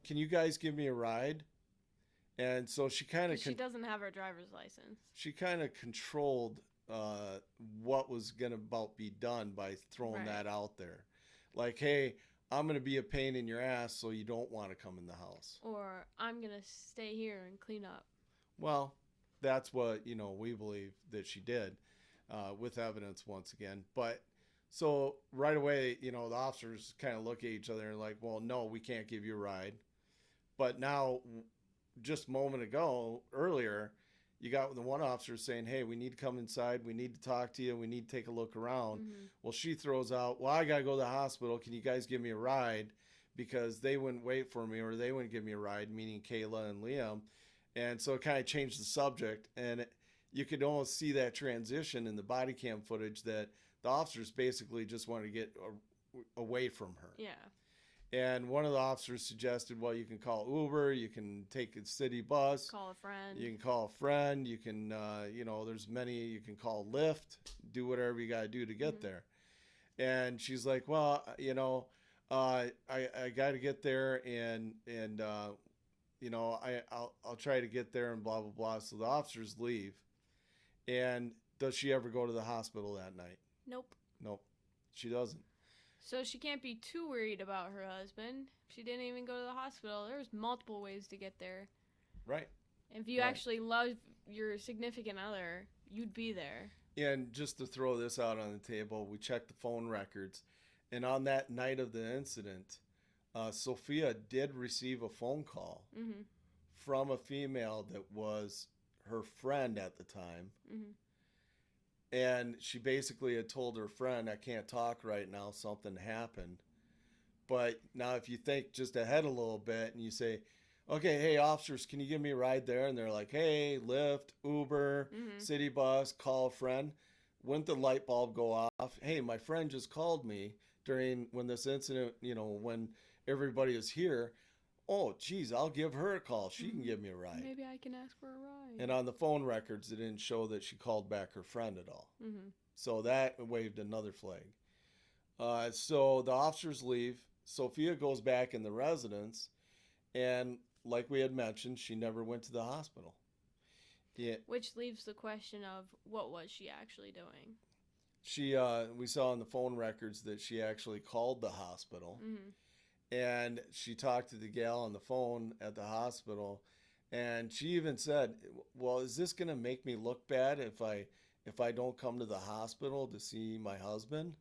can you guys give me a ride? And so she kind of... She doesn't have her driver's license. She kind of controlled what was going to about be done by throwing that out there. Like, hey, I'm going to be a pain in your ass, so you don't want to come in the house. Or I'm going to stay here and clean up. Well, that's what, we believe that she did with evidence once again. But so right away, the officers kind of look at each other and like, well, no, we can't give you a ride. But now, just a moment ago, earlier, you got the one officer saying, hey, we need to come inside. We need to talk to you. We need to take a look around. Mm-hmm. Well, she throws out, well, I got to go to the hospital. Can you guys give me a ride? Because they wouldn't wait for me or they wouldn't give me a ride, meaning Kayla and Liam. And so it kind of changed the subject. And you could almost see that transition in the body cam footage that the officers basically just wanted to get away from her. Yeah. And one of the officers suggested, well, you can call Uber, you can take a city bus. Call a friend. You can call a friend. You can, there's many, you can call Lyft, do whatever you got to do to get there. And she's like, well, I got to get there and I'll try to get there and blah, blah, blah. So the officers leave. And does she ever go to the hospital that night? Nope. Nope, she doesn't. So she can't be too worried about her husband. She didn't even go to the hospital. There's multiple ways to get there. Right. If you actually love your significant other, you'd be there. And just to throw this out on the table, we checked the phone records. And on that night of the incident, Sophia did receive a phone call from a female that was her friend at the time. Mm-hmm. And she basically had told her friend, I can't talk right now, something happened. But now if you think just ahead a little bit and you say, okay, hey, officers, can you give me a ride there? And they're like, hey, Lyft, Uber, city bus, call a friend. wouldn't the light bulb go off? Hey, my friend just called me when this incident, when everybody is here. Oh, geez, I'll give her a call. She can give me a ride. Maybe I can ask for a ride. And on the phone records, it didn't show that she called back her friend at all. Mm-hmm. So that waved another flag. So the officers leave. Sophia goes back in the residence, and like we had mentioned, she never went to the hospital. Yeah, Which leaves the question of what was she actually doing? we saw on the phone records that she actually called the hospital, Mm-hmm. and she talked to the gal on the phone at the hospital, and she even said, "Well, is this going to make me look bad if I don't come to the hospital to see my husband?"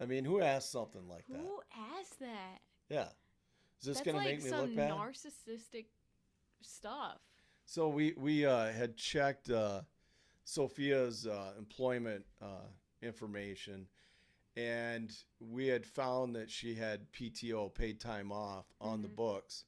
I mean, who asked something like that? Who asked that? Yeah. Is this That's going to like make me some look bad? narcissistic stuff. So we had checked Sophia's employment information, and we had found that she had PTO, paid time off, on the Mhm. books.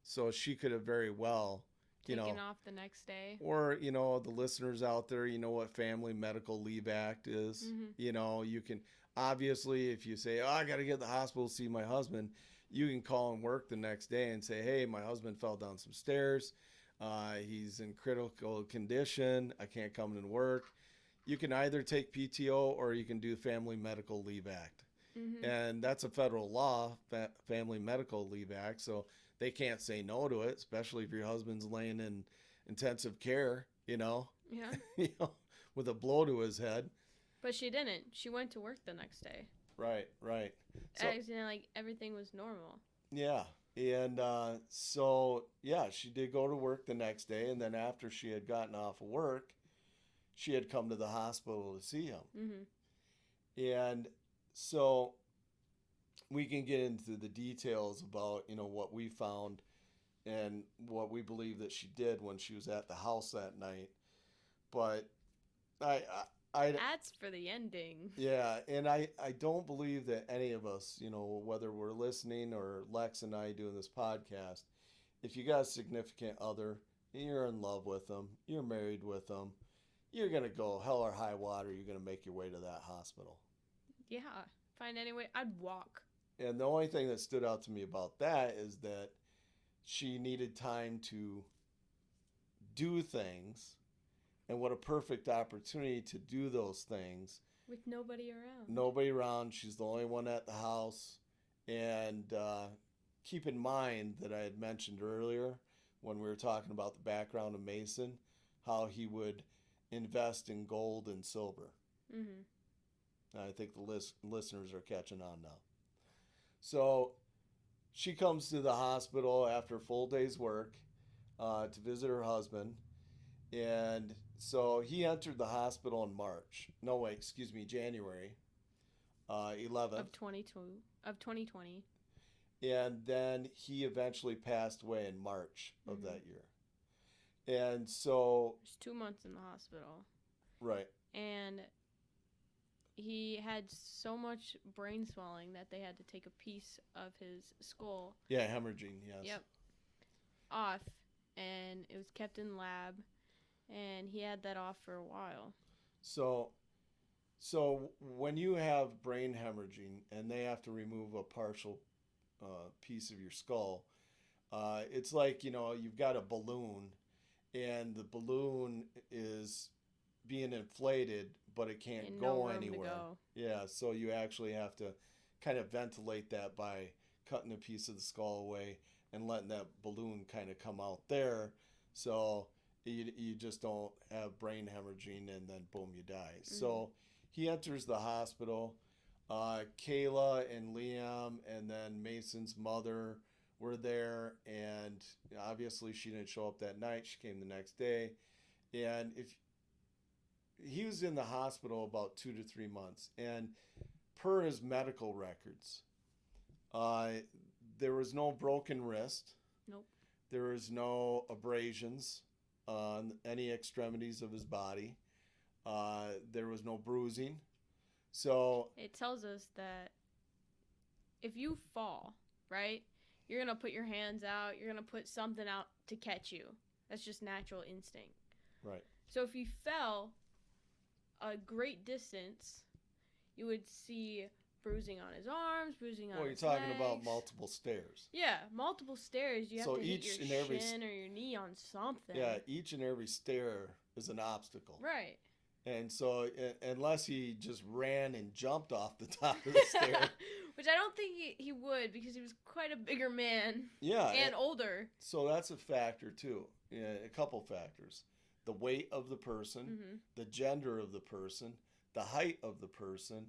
So she could have very well, Taken off the next day. or, the listeners out there, you know what Family Medical Leave Act is. Mhm. You can, obviously, if you say, oh, I got to get to the hospital to see my husband, you can call and work the next day and say, hey, my husband fell down some stairs. He's in critical condition. I can't come to work. You can either take PTO or you can do Family Medical Leave Act. Mm-hmm. And that's a federal law, Family Medical Leave Act. So they can't say no to it, especially if your husband's laying in intensive care, Yeah. with a blow to his head. But she didn't. She went to work the next day. Right. So, As in, like, everything was normal. yeah. And she did go to work the next day. And then after she had gotten off of work, she had come to the hospital to see him. Mm-hmm. And so we can get into the details about, what we found and what we believe that she did when she was at the house that night. But That's for the ending. yeah, and I don't believe that any of us, whether we're listening or Lex and I doing this podcast, if you got a significant other, you're in love with them, you're married with them, you're going to go hell or high water, you're going to make your way to that hospital. Yeah. Find any way. I'd walk. And the only thing that stood out to me about that is that she needed time to do things. And what a perfect opportunity to do those things. With nobody around. Nobody around. She's the only one at the house. And keep in mind that I had mentioned earlier when we were talking about the background of Mason, how he would invest in gold and silver. Mm-hmm. I think the listeners are catching on now. So she comes to the hospital after a full day's work to visit her husband. And so he entered the hospital in January 11th. Of 2020. And then he eventually passed away in March of Mm-hmm. that year. And so... It was 2 months in the hospital. Right. And he had so much brain swelling that they had to take a piece of his skull. Yeah, hemorrhaging, yes. Yep. Off. And it was kept in lab. And he had that off for a while. So when you have brain hemorrhaging and they have to remove a partial piece of your skull, it's like, you've got a balloon and the balloon is being inflated, but it can't And go no room to anywhere. go. Yeah, so you actually have to kind of ventilate that by cutting a piece of the skull away and letting that balloon kind of come out there. So you just don't have brain hemorrhaging and then boom, you die. Mm-hmm. So he enters the hospital. Kayla and Liam and then Mason's mother were there, and obviously she didn't show up that night. She came the next day. And if he was in the hospital about 2 to 3 months, and per his medical records, there was no broken wrist. Nope. There was no abrasions on any extremities of his body. There was no bruising. So It tells us that if you fall, right, you're going to put your hands out. You're going to put something out to catch you. That's just natural instinct. right. So if he fell, a great distance, you would see bruising on his arms, bruising on Well, you're his talking about legs. multiple stairs. Yeah, multiple stairs. You have So to hit each your and every shin or your knee on something. Yeah, each and every stair is an obstacle. Right. And so, unless he just ran and jumped off the top of the stair, Which I don't think he would, because he was quite a bigger man yeah, and older. so that's a factor too. Yeah, a couple factors: the weight of the person, Mm-hmm. the gender of the person, the height of the person,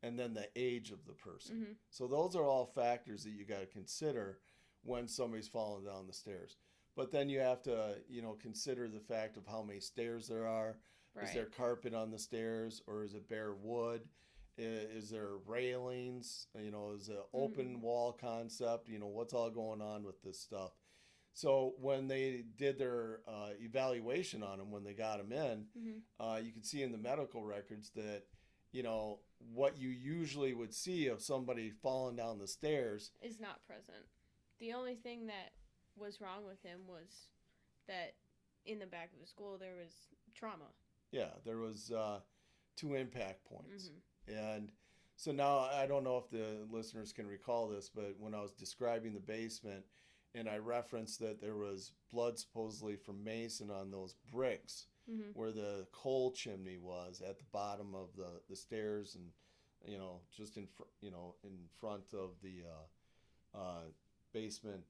and then the age of the person. Mm-hmm. So those are all factors that you got to consider when somebody's falling down the stairs. But then you have to, consider the fact of how many stairs there are. Right. Is there carpet on the stairs, or is it bare wood? Is there railings? Is it open wall concept? What's all going on with this stuff? So when they did their evaluation on him, when they got him in, Mm-hmm. you can see in the medical records that, what you usually would see of somebody falling down the stairs. Is not present. The only thing that was wrong with him was that in the back of the skull there was trauma. Yeah, there was 2 impact points. Mm-hmm. And so now I don't know if the listeners can recall this, but when I was describing the basement and I referenced that there was blood supposedly from Mason on those bricks Mm-hmm. where the coal chimney was at the bottom of the stairs and, just in front of the basement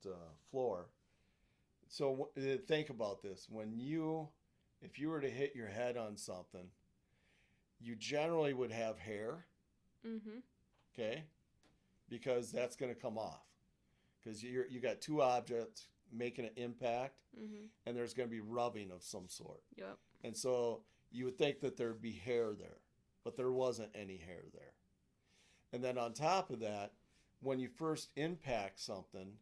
floor. So think about this. If you were to hit your head on something, you generally would have hair, Mm-hmm. okay? Because that's going to come off. Because you got 2 objects making an impact, Mm-hmm. and there's going to be rubbing of some sort. Yep. And so you would think that there'd be hair there, but there wasn't any hair there. And then on top of that, when you first impact something,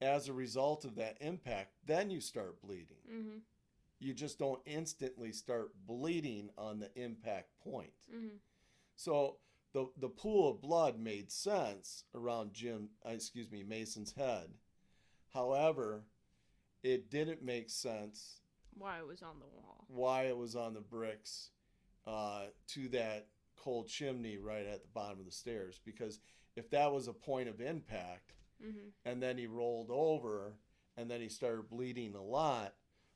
as a result of that impact, then you start bleeding. Mm-hmm. You just don't instantly start bleeding on the impact point. Mm-hmm. So the pool of blood made sense around Mason's head. However, it didn't make sense Why it was on the wall. why it was on the bricks to that cold chimney right at the bottom of the stairs. Because if that was a point of impact, Mm-hmm. and then he rolled over, and then he started bleeding a lot,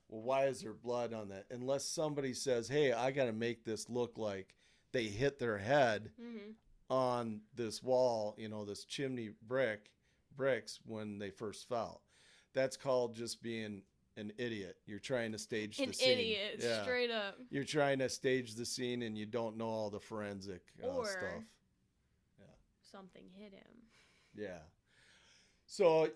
well, why is there blood on that? Unless somebody says, hey, I got to make this look like they hit their head Mm-hmm. on this wall, this chimney bricks when they first fell. That's called just being an idiot. You're trying to stage An the scene. idiot, Yeah. straight up. You're trying to stage the scene and you don't know all the forensic Or stuff. something hit him. Yeah. So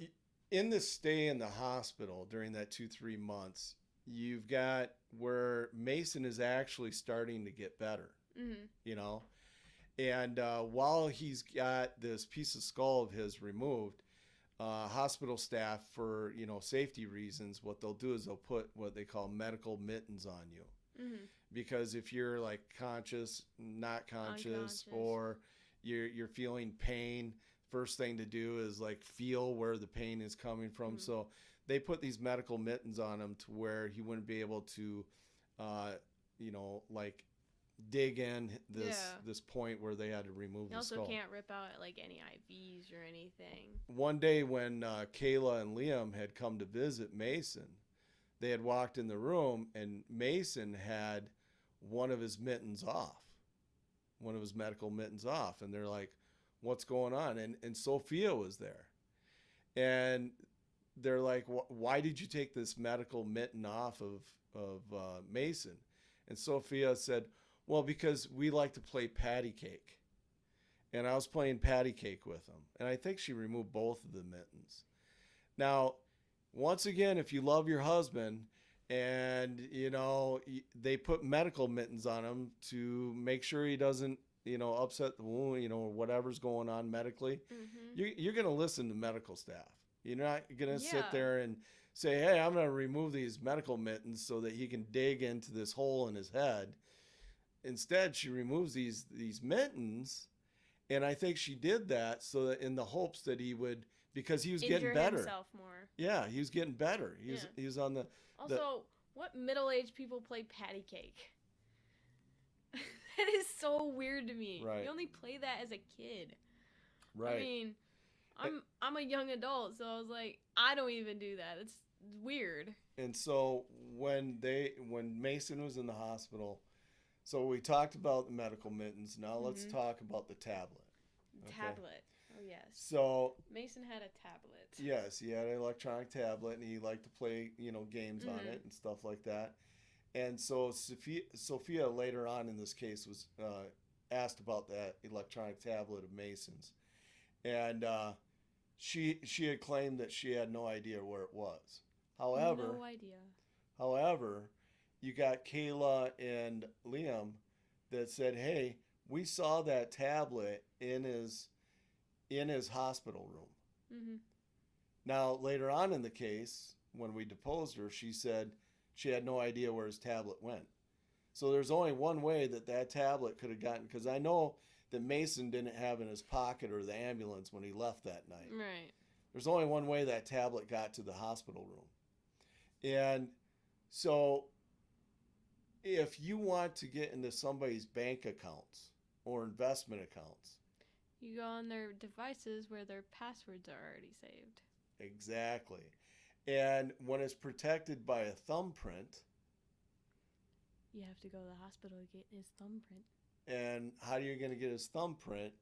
in the stay in the hospital during that 2-3 months, you've got where Mason is actually starting to get better, Mm-hmm. And while he's got this piece of skull of his removed, hospital staff, for safety reasons, what they'll do is they'll put what they call medical mittens on you, Mm-hmm. because if you're like conscious, not conscious, Unconscious. or you're feeling pain, first thing to do is like feel where the pain is coming from. Mhm. So they put these medical mittens on him to where he wouldn't be able to, like dig in this point where they had to remove You the also skull. can't rip out like any IVs or anything. One day when Kayla and Liam had come to visit Mason, they had walked in the room and Mason had one of his mittens off, one of his medical mittens off. And they're like, what's going on? And Sophia was there. And they're like, why did you take this medical mitten off of Mason? And Sophia said, well, because we like to play patty cake. And I was playing patty cake with him. And I think she removed both of the mittens. Now, once again, if you love your husband and, they put medical mittens on him to make sure he doesn't, upset the wound, whatever's going on medically, Mm-hmm. you're going to listen to medical staff. You're not going to sit Yeah. there and say, hey, I'm going to remove these medical mittens so that he can dig into this hole in his head. Instead, she removes these mittens, and I think she did that so that in the hopes that he would, because he was Injure getting better. himself more. Yeah, he was getting better. He was on the Also, what middle-aged people play patty cake? That is so weird to me. Right. You only play that as a kid. Right. I mean, I'm a young adult, so I was like, I don't even do that. It's weird. And so when Mason was in the hospital, so we talked about the medical mittens. Now let's talk about the tablet. Okay. Tablet. Oh yes. So Mason had a tablet. yes, he had an electronic tablet, and he liked to play, games on it and stuff like that. And so Sophia later on in this case was asked about that electronic tablet of Mason's, and she had claimed that she had no idea where it was. However, No idea. However, you got Kayla and Liam that said, "Hey, we saw that tablet in his hospital room." Mm-hmm. Now, later on in the case, when we deposed her, she said she had no idea where his tablet went. So there's only one way that tablet could have gotten, because I know that Mason didn't have it in his pocket or the ambulance when he left that night. Right. There's only one way that tablet got to the hospital room. And so if you want to get into somebody's bank accounts or investment accounts, You go on their devices where their passwords are already saved. exactly. And when it's protected by a thumbprint, You have to go to the hospital to get his thumbprint. and how are you going to get his thumbprint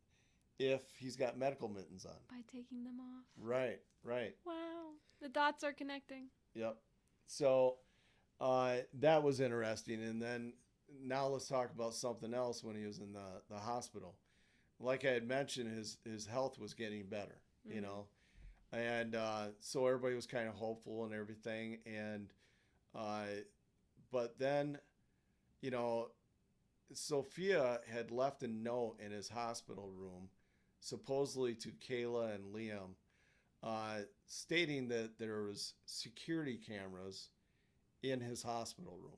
if he's got medical mittens on? By taking them off. Right, right. Wow. The dots are connecting. Yep. So that was interesting. And then now let's talk about something else when he was in the hospital. Like I had mentioned, his health was getting better, and so everybody was kind of hopeful and everything. And but then, Sophia had left a note in his hospital room, supposedly to Kayla and Liam, stating that there was security cameras in his hospital room.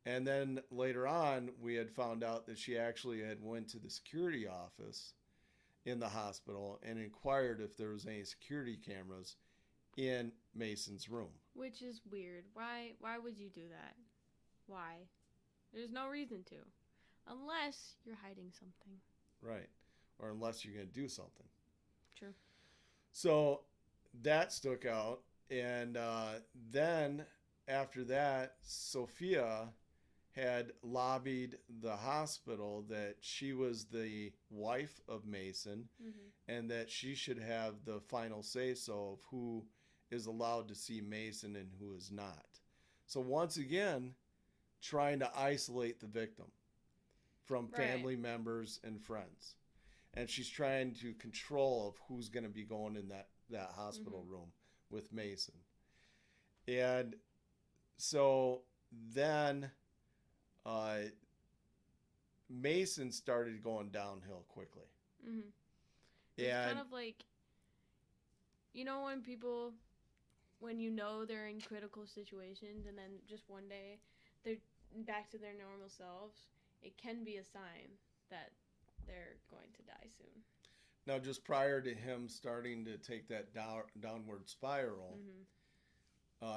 And then later on, we had found out that she actually had went to the security office in the hospital and inquired if there was any security cameras in Mason's room. Which is weird. Why would you do that? Why? There's no reason to. Unless you're hiding something. Right. Or unless you're going to do something. True. So that stuck out. And then after that, Sophia had lobbied the hospital that she was the wife of Mason and that she should have the final say-so of who is allowed to see Mason and who is not. So once again, trying to isolate the victim from family members and friends. And she's trying to control of who's going to be going in that hospital room with Mason. And so then Mason started going downhill quickly. Mm-hmm. It's kind of like, when they're in critical situations and then just one day they're back to their normal selves, it can be a sign that they're going to die soon. Now, just prior to him starting to take that downward spiral,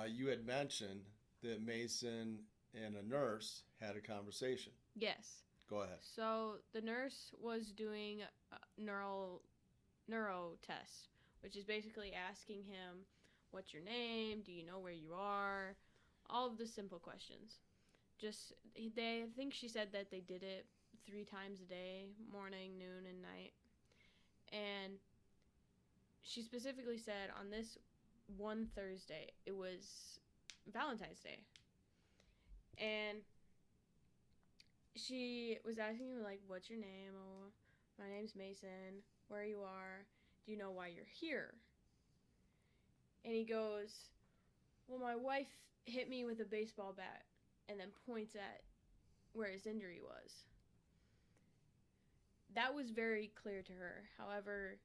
you had mentioned that Mason and a nurse had a conversation. Yes. Go ahead. So the nurse was doing a neuro test, which is basically asking him, what's your name? Do you know where you are? All of the simple questions. I think she said that they did it 3 times a day, morning, noon, and night. And she specifically said on this one Thursday, it was Valentine's Day. And she was asking him, like, what's your name? Oh, my name's Mason. Where you are? Do you know why you're here? And he goes, well, my wife hit me with a baseball bat, and then points at where his injury was. That was very clear to her. However,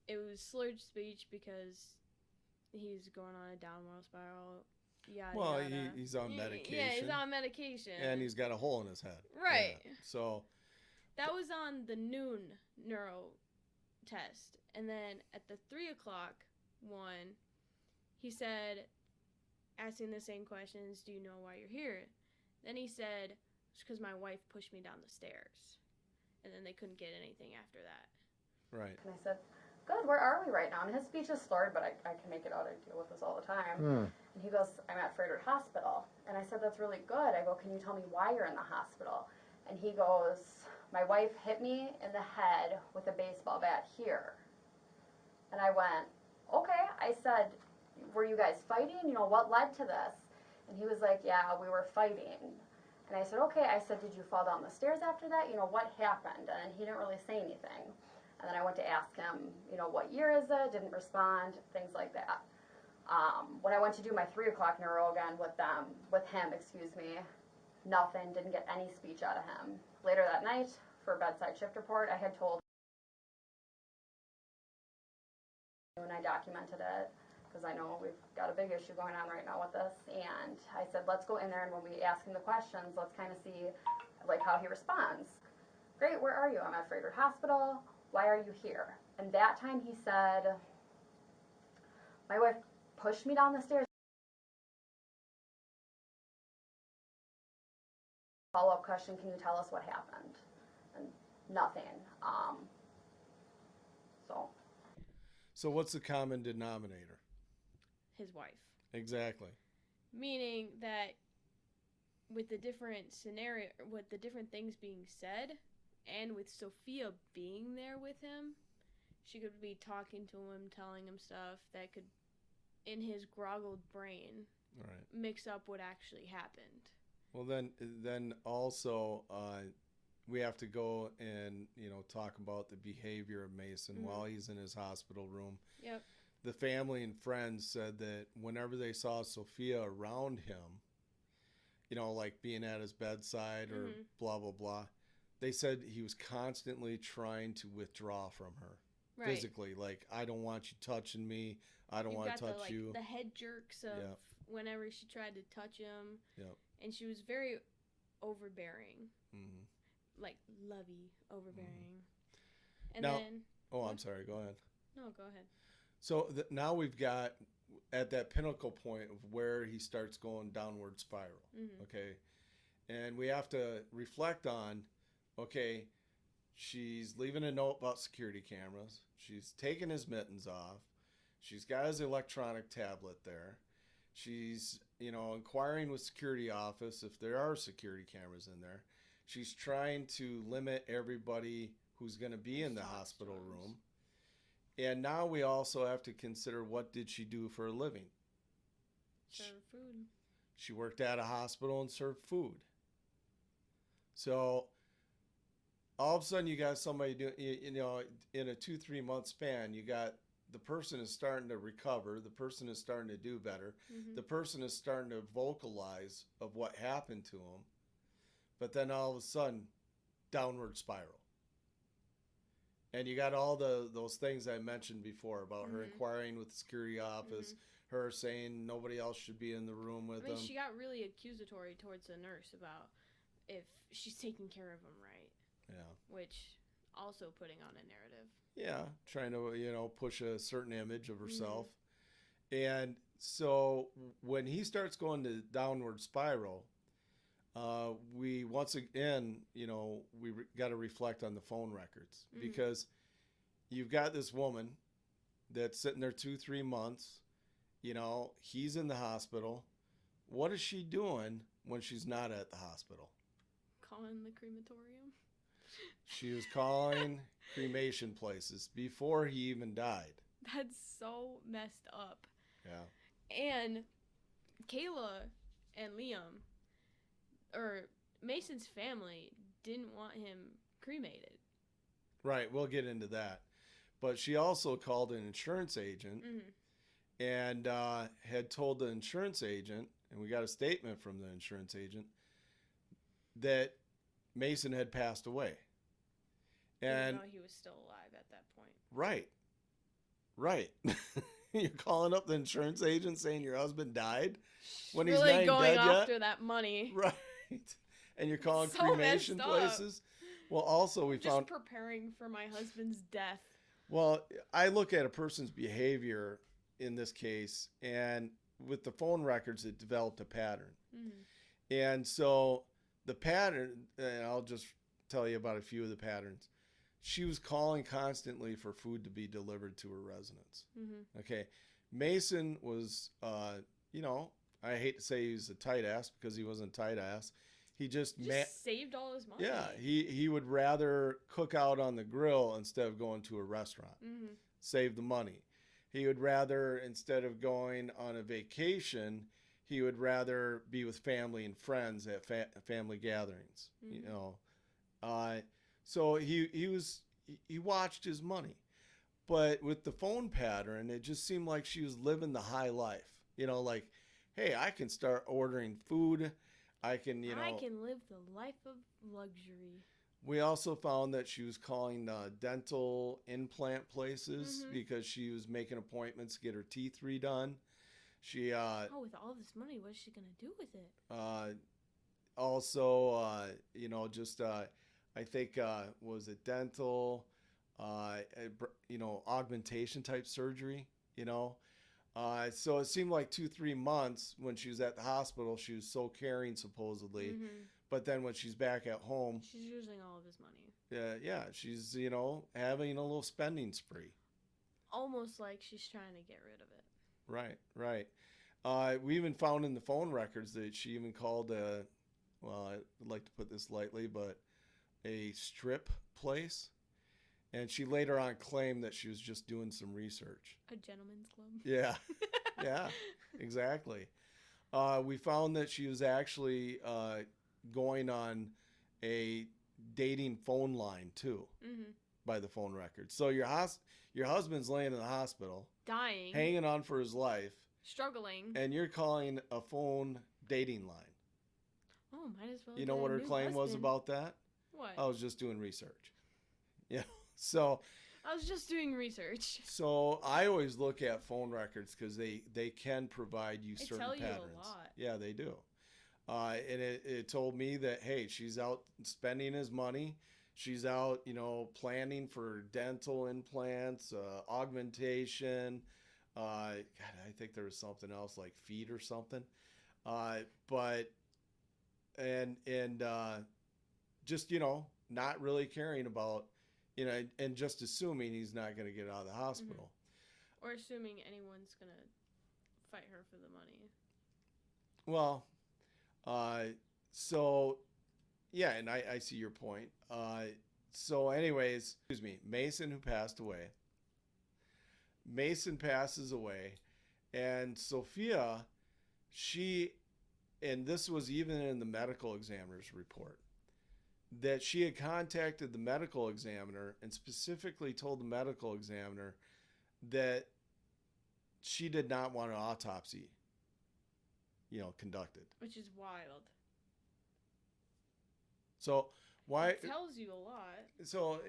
it was slurred speech because he's going on a downward spiral. Yada, yada. He's on medication. Yeah, he's on medication. And he's got a hole in his head. Right. Yeah. So that was on the noon neuro test. And then at the 3 o'clock one, he said, asking the same questions, do you know why you're here? Then he said, because my wife pushed me down the stairs. And then they couldn't get anything after that. Right. And I said, good, where are we right now? And his speech is slurred, but I can make it out. I deal with this all the time. And he goes, I'm at Frederick Hospital. And I said, that's really good. I go, can you tell me why you're in the hospital? And he goes, my wife hit me in the head with a baseball bat here. And I went, okay. I said, were you guys fighting? You know, what led to this? And he was like, yeah, we were fighting. And I said, okay. I said, did you fall down the stairs after that? You know, what happened? And he didn't really say anything. And then I went to ask him, you know, what year is it? Didn't respond, things like that. When I went to do my 3 o'clock neuro again with him, nothing, didn't get any speech out of him. Later that night, for a bedside shift report, I had told him, and I documented it, because I know we've got a big issue going on right now with this, and I said, let's go in there, and when we ask him the questions, let's kind of see, like, how he responds. Great, where are you? I'm at Frederick Hospital. Why are you here? And that time he said, my wife pushed me down the stairs. Follow-up question, can you tell us what happened? And nothing. So what's the common denominator? His wife. Exactly. Meaning that with the different scenario, with the different things being said, and with Sophia being there with him, she could be talking to him, telling him stuff that could, in his groggled brain, mix up what actually happened. Well, then also we have to go and, you know, talk about the behavior of Mason while he's in his hospital room. Yep. The family and friends said that whenever they saw Sophia around him, you know, like being at his bedside or blah, blah, blah, they said he was constantly trying to withdraw from her physically. Like, I don't want you touching me. I don't want to touch you. The head jerks of whenever she tried to touch him. Yep. And she was very overbearing. Mm-hmm. Like, lovey, overbearing. And now, then... Oh, I'm sorry. Go ahead. No, go ahead. So now we've got at that pinnacle point of where he starts going downward spiral. Okay. And we have to reflect on, okay, she's leaving a note about security cameras. She's taking his mittens off. She's got his electronic tablet there. She's, you know, inquiring with security office if there are security cameras in there. She's trying to limit everybody who's going to be in the hospital room. And now we also have to consider, what did she do for a living? Serve food. She worked at a hospital and served food. So all of a sudden you got somebody doing, you know, in a 2-3 month span, you got the person is starting to recover. The person is starting to do better. The person is starting to vocalize of what happened to him. But then all of a sudden, downward spiral. And you got all those things I mentioned before about her inquiring with the security office, her saying nobody else should be in the room with them. She got really accusatory towards the nurse about if she's taking care of him right. Yeah. Which also putting on a narrative. Yeah, trying to, you know, push a certain image of herself. And so when he starts going to downward spiral, we once again, you know, we got to reflect on the phone records, because you've got this woman that's sitting there 2-3 months, you know, he's in the hospital. What is she doing when she's not at the hospital? Calling the crematorium. She was calling cremation places before he even died. That's so messed up. Yeah. And Kayla and Liam, or Mason's family, didn't want him cremated. Right, we'll get into that. But she also called an insurance agent and had told the insurance agent, and we got a statement from the insurance agent, that Mason had passed away. And even though he was still alive at that point. Right. You're calling up the insurance agent saying your husband died when he's really not going dead after yet? that money. Right. And you're calling So cremation messed up. places. Well, also we Just found preparing for my husband's death. Well, I look at a person's behavior in this case, and with the phone records, it developed a pattern. And so the pattern, and I'll just tell you about a few of the patterns. She was calling constantly for food to be delivered to her residence. Mm-hmm. Okay. Mason was, I hate to say he's a tight ass because he wasn't tight ass. He just, saved all his money. yeah, he would rather cook out on the grill instead of going to a restaurant. Mm-hmm. Save the money. He would rather, instead of going on a vacation, he would rather be with family and friends at family gatherings. Mm-hmm. So he watched his money, but with the phone pattern, it just seemed like she was living the high life. Like, hey, I can start ordering food. I can live the life of luxury. We also found that she was calling dental implant places Mm-hmm. because she was making appointments to get her teeth redone. She with all this money, what's she gonna do with it? also I think was it dental, augmentation type surgery. So it seemed like 2-3 months when she was at the hospital, she was so caring supposedly. Mm-hmm. But then when she's back at home, She's using all of his money. she's, having a little spending spree. Almost like she's trying to get rid of it. Right. We even found in the phone records that she even called I'd like to put this lightly, but a strip place. And she later on claimed that she was just doing some research. A gentleman's club. Yeah. Yeah, exactly. We found that she was actually going on a dating phone line too, Mm-hmm. by the phone record. So your husband's laying in the hospital, Dying. hanging on for his life, Struggling. and you're calling a phone dating line. Oh, might as well. You know get what a her new claim was husband. about that? What? I was just doing research. Yeah. So I was just doing research. I always look at phone records because they can provide you They certain tell you a patterns. lot. Yeah, they do. And it told me that, hey, she's out spending his money. She's out, planning for dental implants, augmentation. God, I think there was something else like feet or something. Just, not really caring about, and just assuming he's not going to get out of the hospital. Or assuming anyone's gonna fight her for the money. Well, yeah, and I see your point. Anyways, excuse me, Mason, who passed away. Mason passes away, and Sophia, and this was even in the medical examiner's report, that she had contacted the medical examiner and specifically told the medical examiner that she did not want an autopsy, conducted. Which is wild. So why? It tells you a lot. So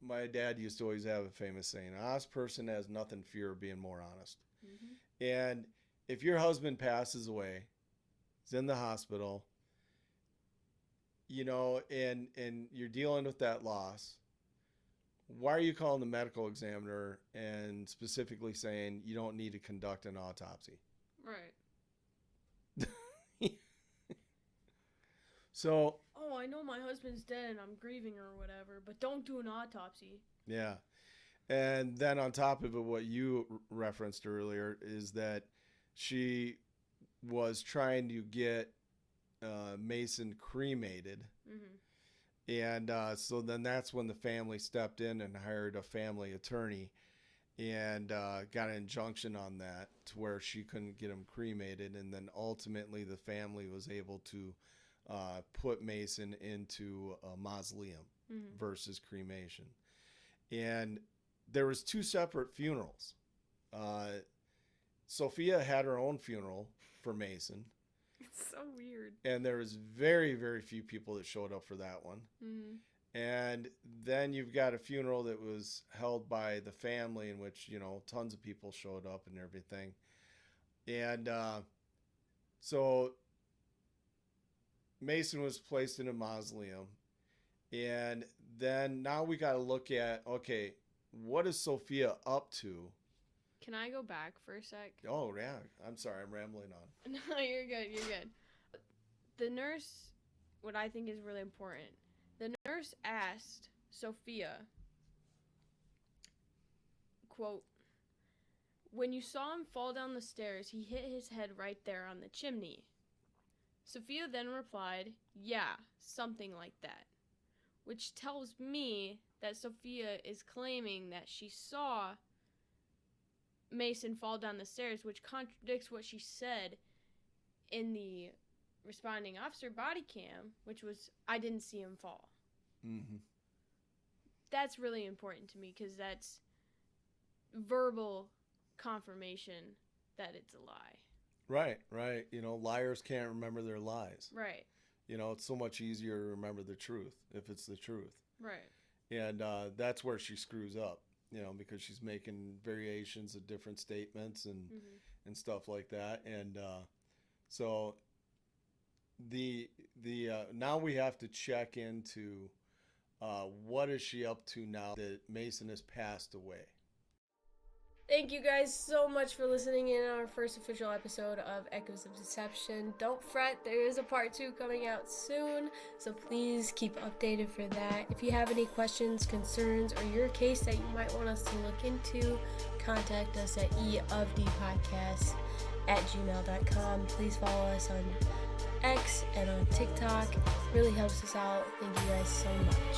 my dad used to always have a famous saying: "An honest person has nothing to fear of being more honest." Mm-hmm. And if your husband passes away, he's in the hospital, and you're dealing with that loss, why are you calling the medical examiner and specifically saying you don't need to conduct an autopsy? Right. So, oh, I know my husband's dead and I'm grieving or whatever, but don't do an autopsy. yeah. And then on top of it, what you referenced earlier is that she was trying to get Mason cremated. Mm-hmm. And so then that's when the family stepped in and hired a family attorney and got an injunction on that to where she couldn't get him cremated. And then ultimately the family was able to put Mason into a mausoleum Mm-hmm. versus cremation. And there was 2 separate funerals. Sophia had her own funeral for Mason. It's so weird. And there was very, very few people that showed up for that one. Mm-hmm. And then you've got a funeral that was held by the family in which, tons of people showed up and everything. And so Mason was placed in a mausoleum. And then now we got to look at, okay, what is Sophia up to? Can I go back for a sec? Oh, yeah. I'm sorry. I'm rambling on. No, you're good. You're good. The nurse what I think is really important. The nurse asked Sophia, quote, "When you saw him fall down the stairs, he hit his head right there on the chimney." Sophia then replied, "Yeah, something like that," which tells me that Sophia is claiming that she saw Mason fall down the stairs, which contradicts what she said in the responding officer body cam, which was, "I didn't see him fall." Mm-hmm. That's really important to me because that's verbal confirmation that it's a lie. Right, right. You know, liars can't remember their lies. Right, You know, it's so much easier to remember the truth if it's the truth. right. And that's where she screws up, you know, because she's making variations of different statements and stuff like that. And so the now we have to check into what is she up to now that Mason has passed away. Thank you guys so much for listening in on our first official episode of Echoes of Deception. Don't fret, there is a part 2 coming out soon, so please keep updated for that. If you have any questions, concerns, or your case that you might want us to look into, contact us at eofdpodcast@gmail.com. Please follow us on X and on TikTok. Really helps us out. Thank you guys so much.